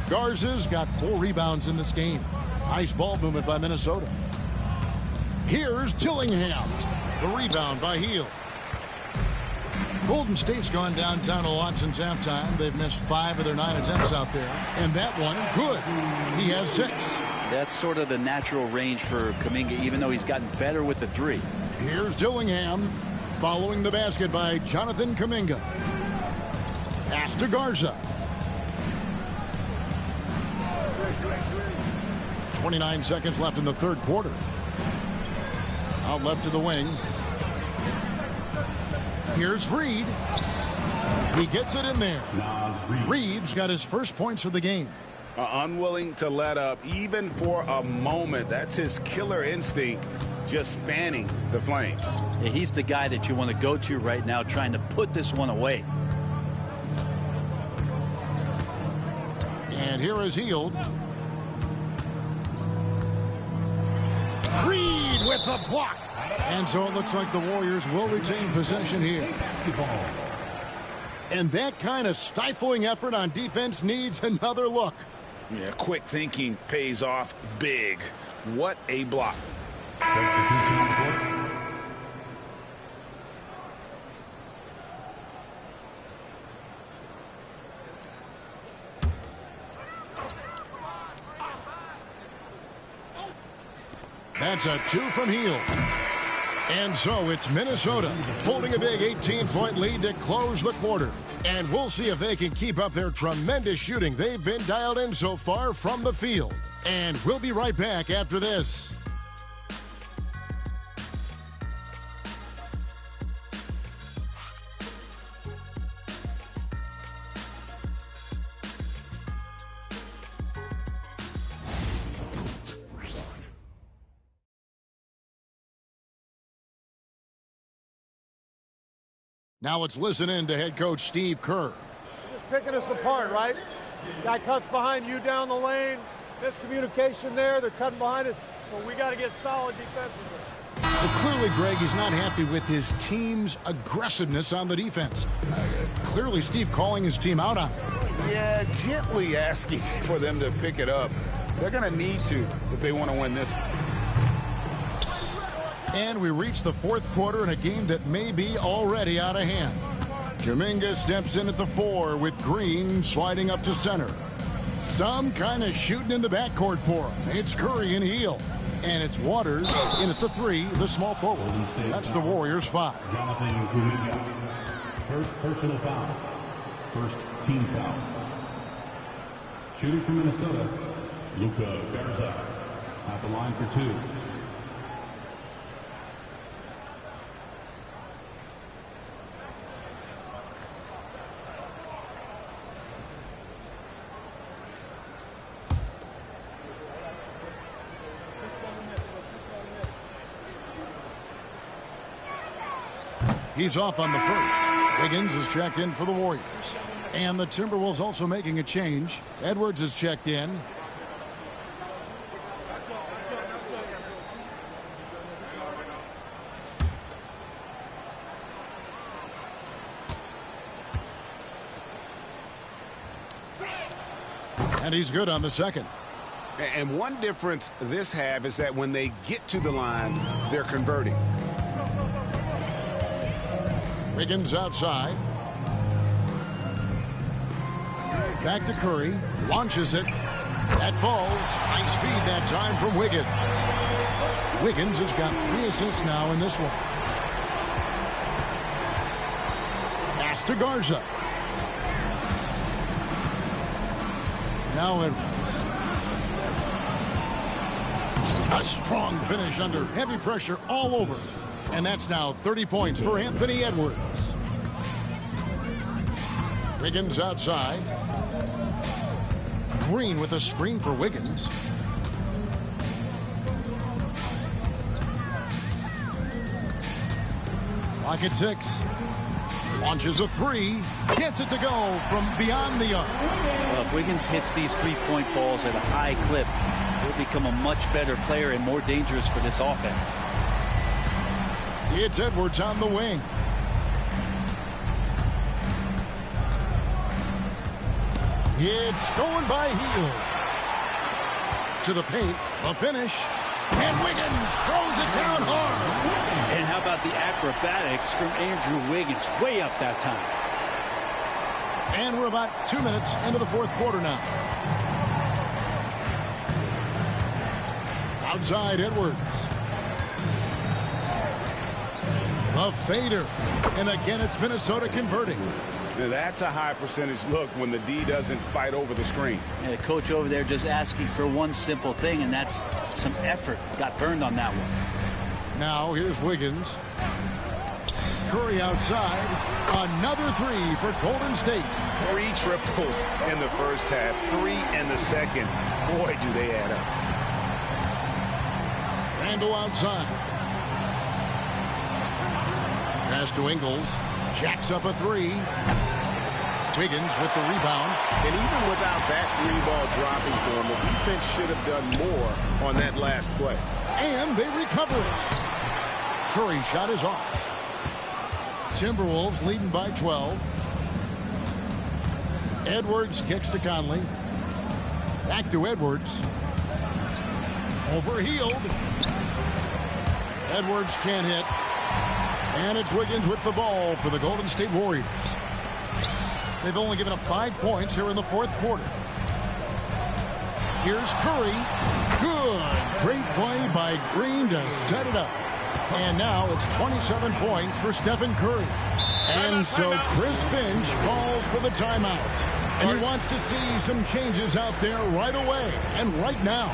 Garza's got 4 rebounds in this game. Nice ball movement by Minnesota. Here's Dillingham. The rebound by Hield. Golden State's gone downtown a lot since halftime. They've missed 5 of their 9 attempts out there. And that one, good. He has 6. That's sort of the natural range for Kuminga, even though he's gotten better with the 3. Here's Dillingham following the basket by Jonathan Kuminga. Pass to Garza. 29 seconds left in the 3rd quarter. Out left to the wing. Here's Reed. He gets it in there. Reed's got his first points of the game. Unwilling to let up even for a moment. That's his killer instinct, just fanning the flame. Yeah, he's the guy that you want to go to right now, trying to put this one away. And here is Hield. Reed with the block. And so it looks like the Warriors will retain possession here. And that kind of stifling effort on defense needs another look. Yeah, quick thinking pays off big. What a block. That's a 2 from Hield. And so it's Minnesota holding a big 18-point lead to close the quarter. And we'll see if they can keep up their tremendous shooting they've been dialed in so far from the field. And we'll be right back after this. Now let's listen in to head coach Steve Kerr. Just picking us apart, right? Guy cuts behind you down the lane. Miscommunication there. They're cutting behind us. So we got to get solid defensively. Well, clearly, Greg, he's not happy with his team's aggressiveness on the defense. Clearly, Steve calling his team out on it. Yeah, gently asking for them to pick it up. They're going to need to if they want to win this one. And we reach the fourth quarter in a game that may be already out of hand. Kuminga steps in at the 4 with Green sliding up to center. Some kind of shooting in the backcourt for him. It's Curry and Hield. And it's Waters in at the 3, the small forward. That's the Warriors' 5. Jonathan Kuminga. First personal foul. First team foul. Shooting from Minnesota, Luka Garza at the line for 2. He's off on the first. Wiggins is checked in for the Warriors. And the Timberwolves also making a change. Edwards is checked in. And he's good on the second. And one difference this half is that when they get to the line, they're converting. Wiggins outside. Back to Curry. Launches it. That falls. Nice feed that time from Wiggins. Wiggins has got 3 assists now in this one. Pass to Garza. Now a strong finish under heavy pressure all over. And that's now 30 points for Anthony Edwards. Wiggins outside. Green with a screen for Wiggins. Clock at 6. Launches a 3. Gets it to go from beyond the arc. Well, if Wiggins hits these three-point balls at a high clip, he'll become a much better player and more dangerous for this offense. It's Edwards on the wing. It's going by Hield. To the paint, a finish. And Wiggins throws it down hard. And how about the acrobatics from Andrew Wiggins? Way up that time. And we're about 2 minutes into the fourth quarter now. Outside Edwards. A fader. And again, it's Minnesota converting. Now that's a high percentage look when the D doesn't fight over the screen. And the coach over there just asking for one simple thing, and that's some effort. Got burned on that one. Now here's Wiggins. Curry outside. Another 3 for Golden State. 3 triples in the first half, 3 in the second. Boy, do they add up. Randle outside. Pass to Ingles. Jacks up a 3. Wiggins with the rebound. And even without that 3-ball dropping for him, the defense should have done more on that last play. And they recover it. Curry's shot is off. Timberwolves leading by 12. Edwards kicks to Conley. Back to Edwards. Overhealed. Edwards can't hit. And it's Wiggins with the ball for the Golden State Warriors. They've only given up 5 points here in the fourth quarter. Here's Curry. Good. Great play by Green to set it up. And now it's 27 points for Stephen Curry. And so Chris Finch calls for the timeout. And he wants to see some changes out there right away and right now.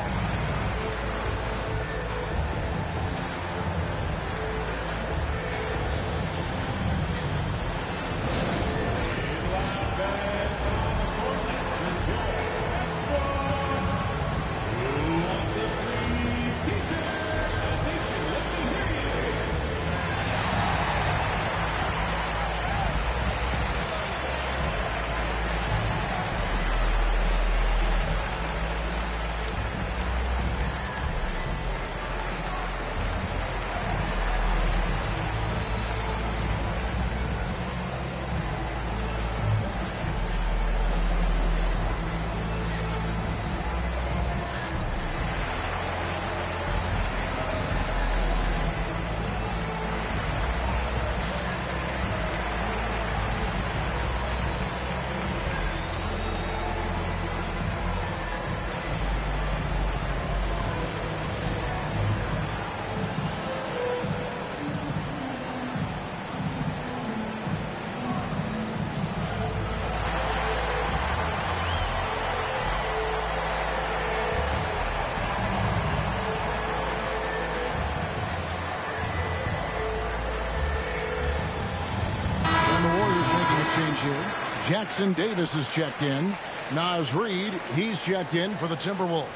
Change here. Jackson Davis is checked in. Naz Reid, he's checked in for the Timberwolves.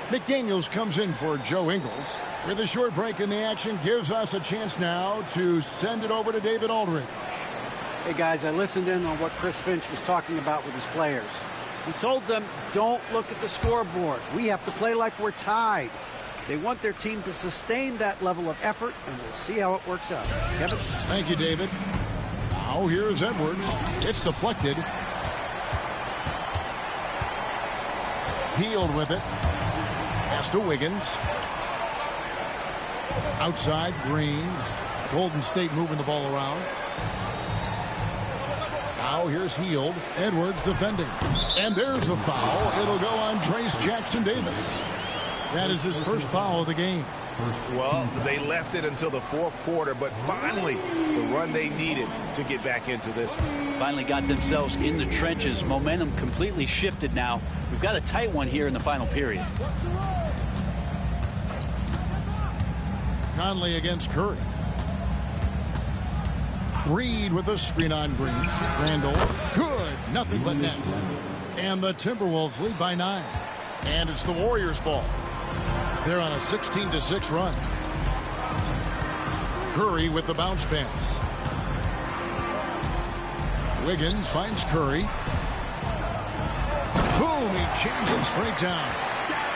McDaniels comes in for Joe Ingles. With a short break in the action, gives us a chance now to send it over to David Aldridge. Hey, guys, I listened in on what Chris Finch was talking about with his players. He told them, don't look at the scoreboard. We have to play like we're tied. They want their team to sustain that level of effort, and we'll see how it works out. Kevin? Thank you, David. Now here's Edwards. It's deflected. Healed with it. Pass to Wiggins. Outside, Green. Golden State moving the ball around. Now here's Healed. Edwards defending. And there's the foul. It'll go on Trace Jackson Davis. That is his first foul of the game. Well, they left it until the fourth quarter, but finally the run they needed to get back into this one. Finally got themselves in the trenches. Momentum completely shifted now. We've got a tight one here in the final period. Conley against Curry. Reid with a screen on Green. Randall. Good. Nothing but net. And the Timberwolves lead by 9. And it's the Warriors' ball. They're on a 16-6 run. Curry with the bounce pass. Wiggins finds Curry. Boom, he jams it straight down.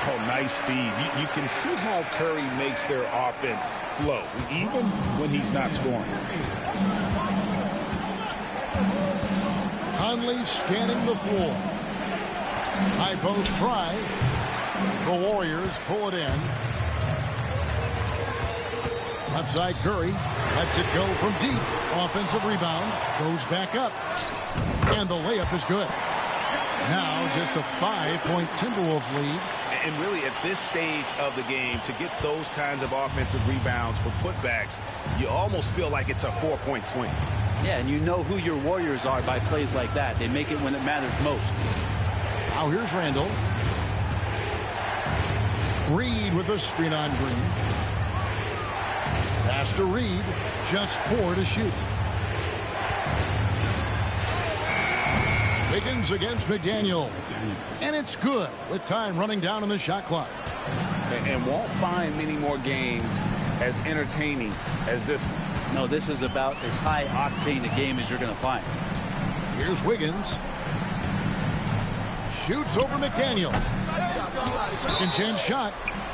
Oh, nice feed. You can see how Curry makes their offense flow, even when he's not scoring. Conley scanning the floor. High post try. The Warriors pull it in. Left side Curry lets it go from deep. Offensive rebound. Goes back up. And the layup is good. Now just a 5-point Timberwolves lead. And really at this stage of the game, to get those kinds of offensive rebounds for putbacks, you almost feel like it's a 4-point swing. Yeah, and you know who your Warriors are by plays like that. They make it when it matters most. Now here's Randall. Reid with a screen on Green. Pass to Reid. Just 4 to shoot. Wiggins against McDaniel. And it's good with time running down on the shot clock. And won't find many more games as entertaining as this one. No, this is about as high octane a game as you're going to find. Here's Wiggins. Shoots over McDaniel. Second chance shot.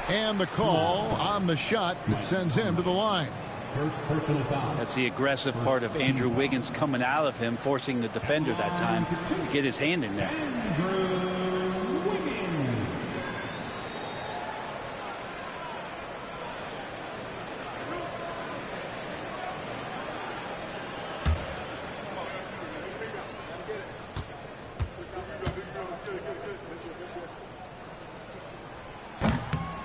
And the call on the shot that sends him to the line. First personal foul. That's the aggressive part of Andrew Wiggins coming out of him, forcing the defender that time to get his hand in there.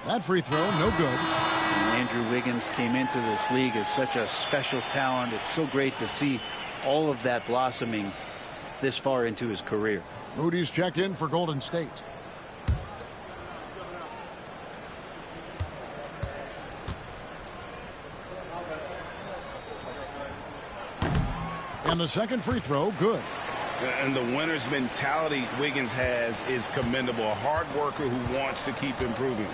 That free throw, no good. And Andrew Wiggins came into this league as such a special talent. It's so great to see all of that blossoming this far into his career. Moody's checked in for Golden State. And the second free throw, good. And the winner's mentality Wiggins has is commendable. A hard worker who wants to keep improving.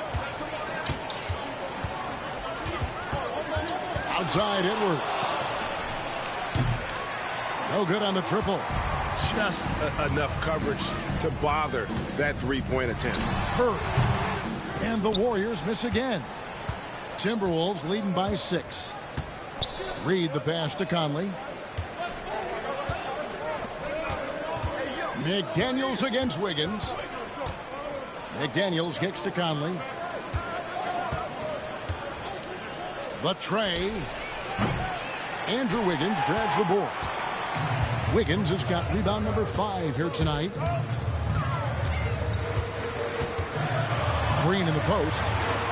Outside Edwards. No good on the triple. Just enough coverage to bother that three-point attempt. Curry. And the Warriors miss again. Timberwolves leading by 6. Reed the pass to Conley. McDaniels against Wiggins. McDaniels kicks to Conley. The tray. Andrew Wiggins grabs the board. Wiggins has got rebound number 5 here tonight. Green in the post.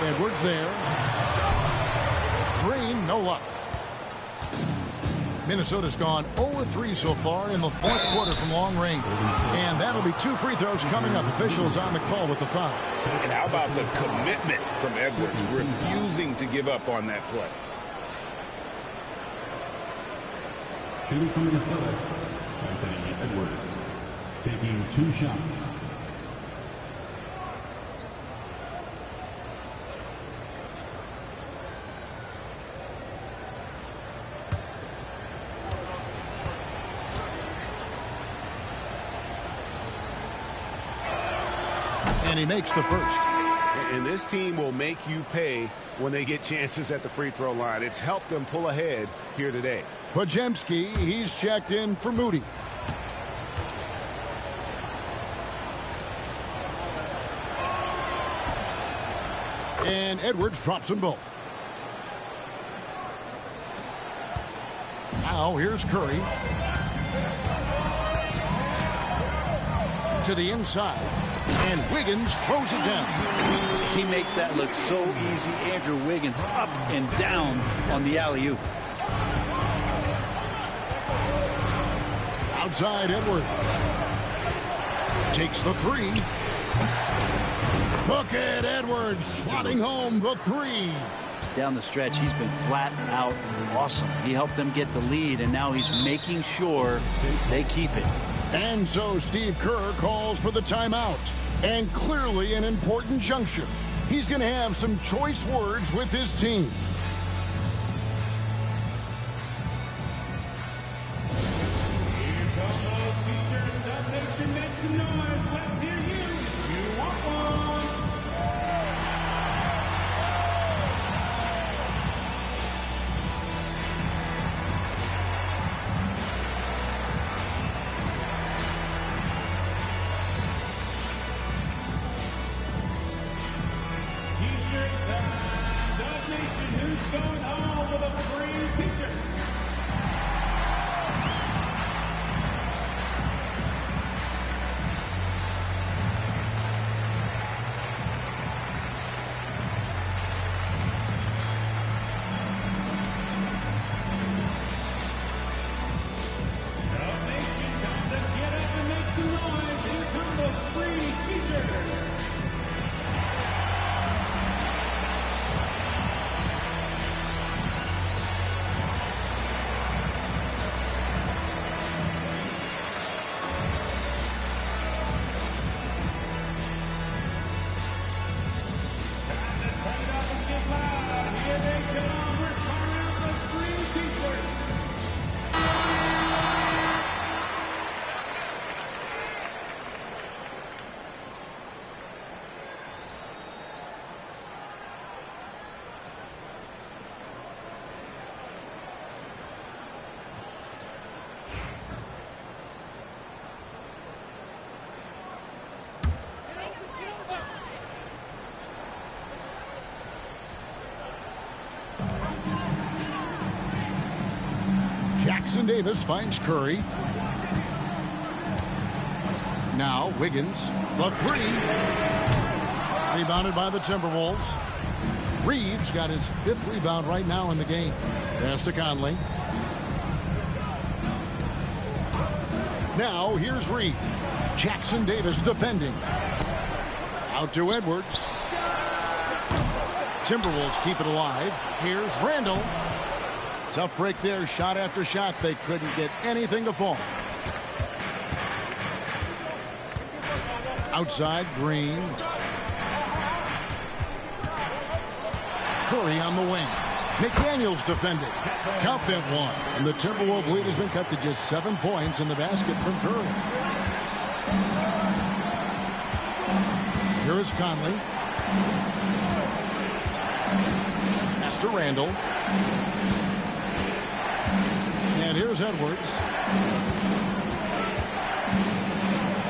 Edwards there. Green, no luck. Minnesota's gone 0-3 so far in the fourth quarter from long range. And that'll be 2 free throws coming up. Officials on the call with the foul. And how about the commitment from Edwards, refusing to give up on that play? Shooting from Minnesota, Anthony Edwards, taking 2 shots. And he makes the first. And this team will make you pay when they get chances at the free throw line. It's helped them pull ahead here today. Podziemski, he's checked in for Moody. And Edwards drops them both. Now here's Curry. To the inside. And Wiggins throws it down. He makes that look so easy. Andrew Wiggins up and down on the alley-oop. Outside Edwards. Takes the 3. Look at Edwards slotting home the 3. Down the stretch, he's been flat out awesome. He helped them get the lead, and now he's making sure they keep it. And so Steve Kerr calls for the timeout. And clearly an important juncture. He's going to have some choice words with his team. Jackson Davis finds Curry. Now Wiggins, the three. Rebounded by the Timberwolves. Reeves got his 5th rebound right now in the game. Pass to Conley. Now here's Reed. Jackson Davis defending. Out to Edwards. Timberwolves keep it alive. Here's Randall. Tough break there. Shot after shot. They couldn't get anything to fall. Outside, Green. Curry on the wing. McDaniels defending. Count that one. And the Timberwolves lead has been cut to just 7 points in the basket from Curry. Here is Conley. Pass to Randall. And here's Edwards.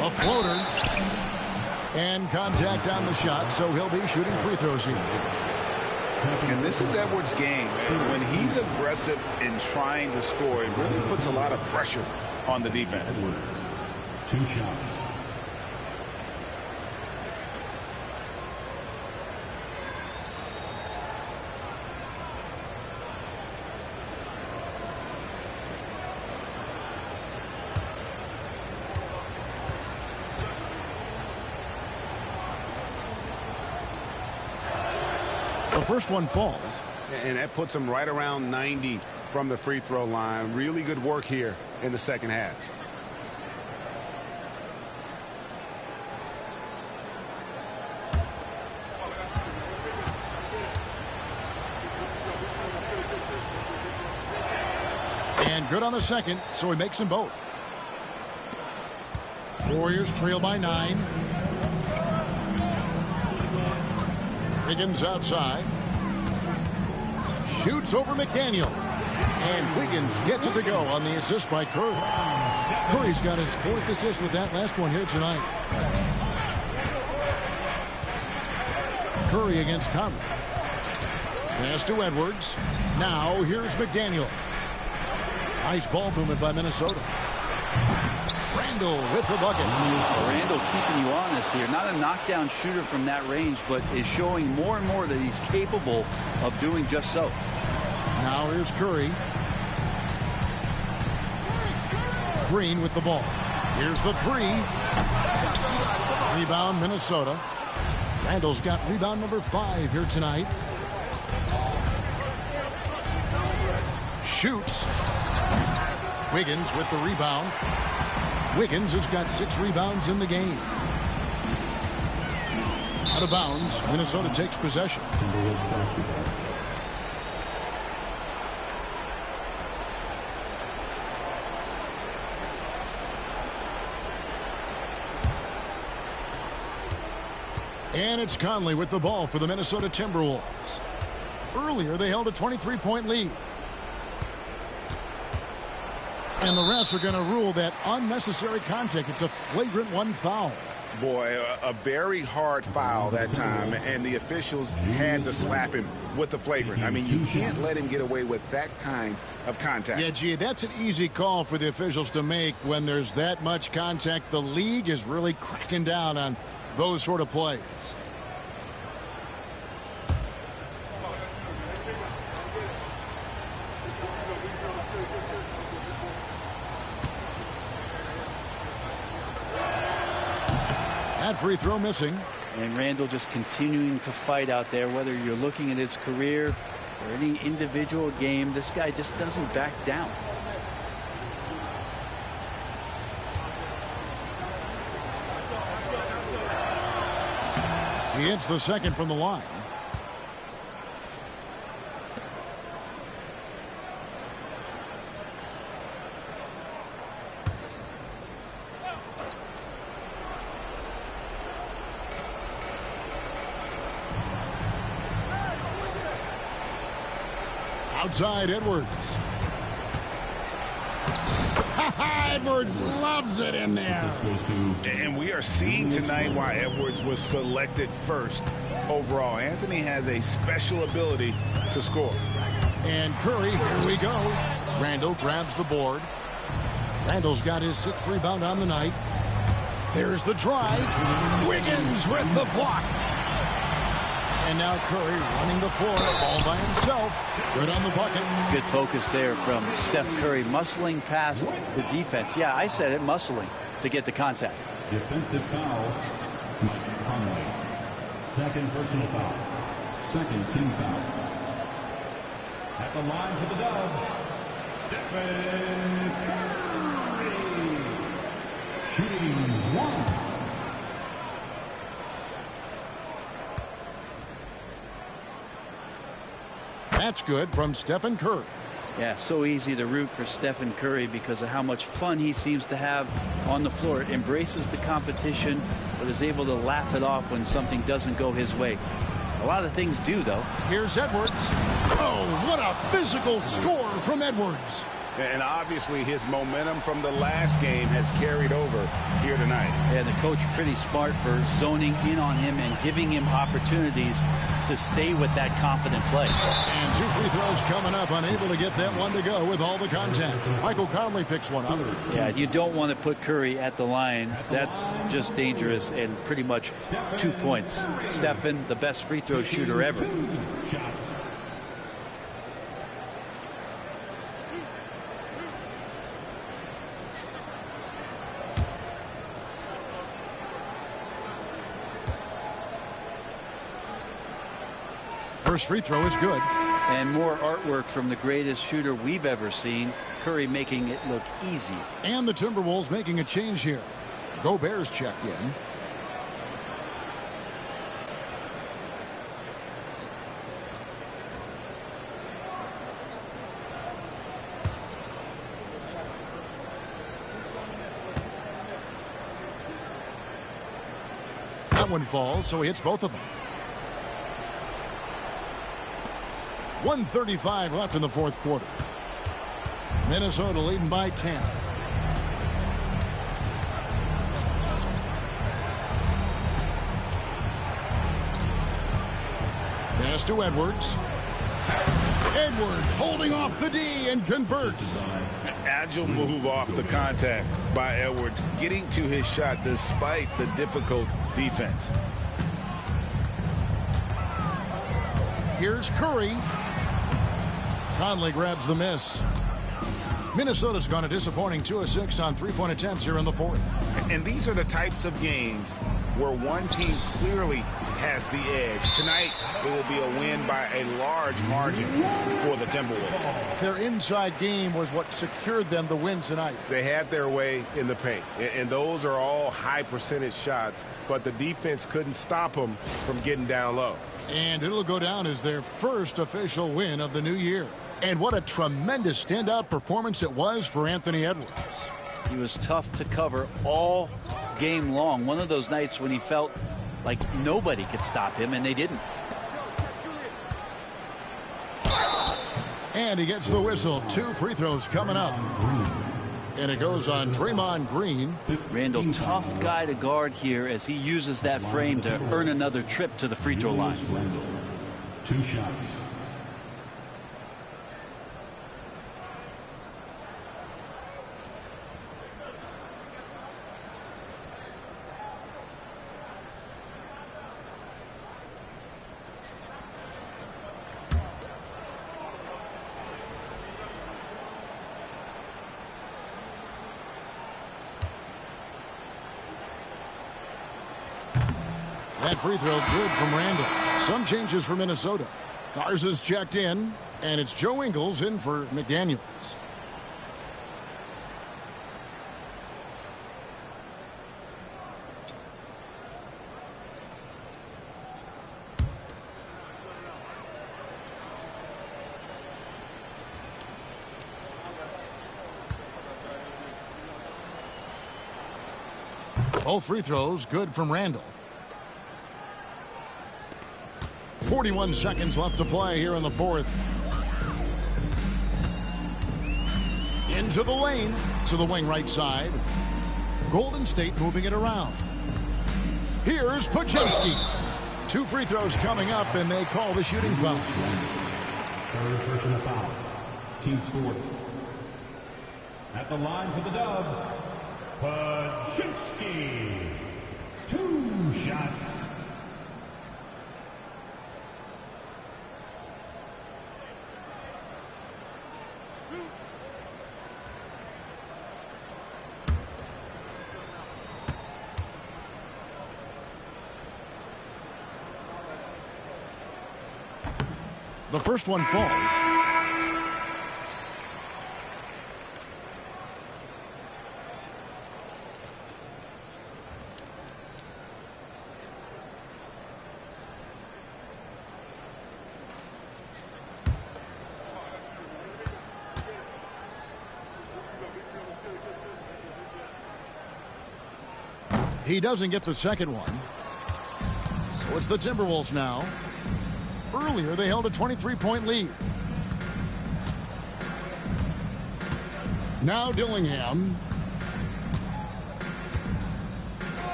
A floater. And contact on the shot, so he'll be shooting free throws here. And this is Edwards' game. When he's aggressive in trying to score, it really puts a lot of pressure on the defense. Edwards, 2 shots. The first one falls. And that puts him right around 90 from the free throw line. Really good work here in the second half. And good on the second, so he makes them both. Warriors trail by 9. Wiggins outside. Shoots over McDaniel. And Wiggins gets it to go on the assist by Curry. Curry's got his 4th assist with that last one here tonight. Curry against Conley. Pass to Edwards. Now here's McDaniel. Nice ball movement by Minnesota. Randall with the bucket. Randall keeping you honest here. Not a knockdown shooter from that range, but is showing more and more that he's capable of doing just so. Now here's Curry. Green with the ball. Here's the 3. Rebound Minnesota. Randall's got rebound number 5 here tonight. Shoots. Wiggins with the rebound. Wiggins has got 6 rebounds in the game. Out of bounds. Minnesota takes possession. And it's Conley with the ball for the Minnesota Timberwolves. Earlier, they held a 23-point lead. And the refs are going to rule that unnecessary contact. It's a flagrant 1 foul. Boy, a very hard foul that time, and the officials had to slap him with the flagrant. I mean, you can't let him get away with that kind of contact. Yeah, gee, that's an easy call for the officials to make when there's that much contact. The league is really cracking down on those sort of plays. That free throw missing. And Randall just continuing to fight out there, whether you're looking at his career or any individual game. This guy just doesn't back down. He hits the second from the line. Outside Edwards. Edwards loves it in there. And we are seeing tonight why Edwards was selected first overall. Anthony has a special ability to score. And Curry, here we go. Randall grabs the board. Randall's got his 6th rebound on the night. There's the drive. Wiggins with the block. And now Curry running the floor all by himself. Good on the bucket. Good focus there from Steph Curry, muscling past the defense. Yeah, I said it, muscling to get the contact. Defensive foul, Mike Conley. Second personal foul. Second team foul. At the line for the Dubs, Stephen Curry. Shooting 1. That's good from Stephen Curry. Yeah, so easy to root for Stephen Curry because of how much fun he seems to have on the floor. Embraces the competition, but is able to laugh it off when something doesn't go his way. A lot of things do, though. Here's Edwards. Oh, what a physical score from Edwards. And obviously his momentum from the last game has carried over here tonight. And the coach pretty smart for zoning in on him and giving him opportunities to stay with that confident play. And 2 free throws coming up, unable to get that one to go with all the contact. Michael Conley picks one up. Yeah, you don't want to put Curry at the line. That's just dangerous and pretty much 2 points. Stephen, the best free throw shooter ever. First free throw is good. And more artwork from the greatest shooter we've ever seen. Curry making it look easy. And the Timberwolves making a change here. Gobert's checked in. That one falls, so he hits both of them. 1:35 left in the 4th quarter. Minnesota leading by 10. Pass to Edwards. Edwards holding off the D and converts. Agile move off the contact by Edwards, getting to his shot despite the difficult defense. Here's Curry. Conley grabs the miss. Minnesota's gone a disappointing 2 of 6 on 3-point attempts here in the 4th. And these are the types of games where one team clearly has the edge. Tonight, it will be a win by a large margin for the Timberwolves. Their inside game was what secured them the win tonight. They had their way in the paint, and those are all high percentage shots, but the defense couldn't stop them from getting down low. And it'll go down as their first official win of the new year. And what a tremendous standout performance it was for Anthony Edwards. He was tough to cover all game long. One of those nights when he felt like nobody could stop him, and they didn't. And he gets the whistle. 2 free throws coming up. And it goes on Draymond Green. Randall, tough guy to guard here as he uses that frame to earn another trip to the free throw line. 2 shots. That free throw good from Randall. Some changes for Minnesota. Garza's checked in, and it's Joe Ingles in for McDaniels. Both free throws good from Randall. 41 seconds left to play here in the 4th. Into the lane, to the wing right side. Golden State moving it around. Here's Podziemski. 2 free throws coming up, and they call the shooting foul. Third personal foul. Team's 4th. At the line for the Dubs, Pajinski. 2 shots. The first one falls. He doesn't get the second one. So it's the Timberwolves now. Earlier, they held a 23-point lead. Now Dillingham.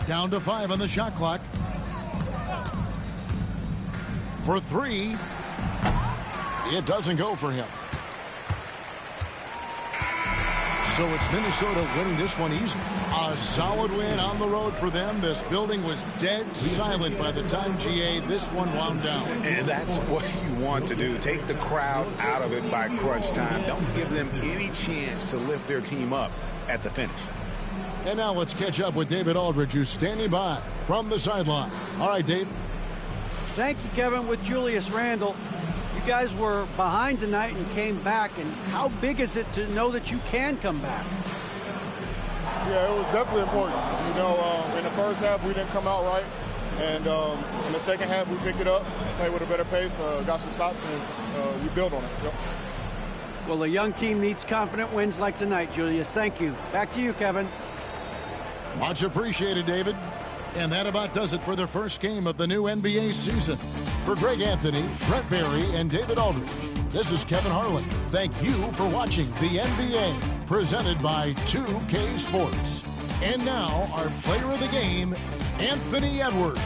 Down to 5 on the shot clock. For 3. It doesn't go for him. So it's Minnesota winning this one easily. A solid win on the road for them. This building was dead silent by the time, GA, this one wound down. And that's what you want to do. Take the crowd out of it by crunch time. Don't give them any chance to lift their team up at the finish. And now let's catch up with David Aldridge, who's standing by from the sideline. All right, Dave. Thank you, Kevin. With Julius Randle, you guys were behind tonight and came back. And how big is it to know that you can come back? Yeah, it was definitely important. You know, in the first half, we didn't come out right. And in the second half, we picked it up, played with a better pace, got some stops, and you build on it. Yep. Well, a young team needs confident wins like tonight, Julius. Thank you. Back to you, Kevin. Much appreciated, David. And that about does it for the first game of the new NBA season. For Greg Anthony, Brett Barry, and David Aldridge, this is Kevin Harlan. Thank you for watching the NBA, presented by 2K Sports. And now, our player of the game, Anthony Edwards.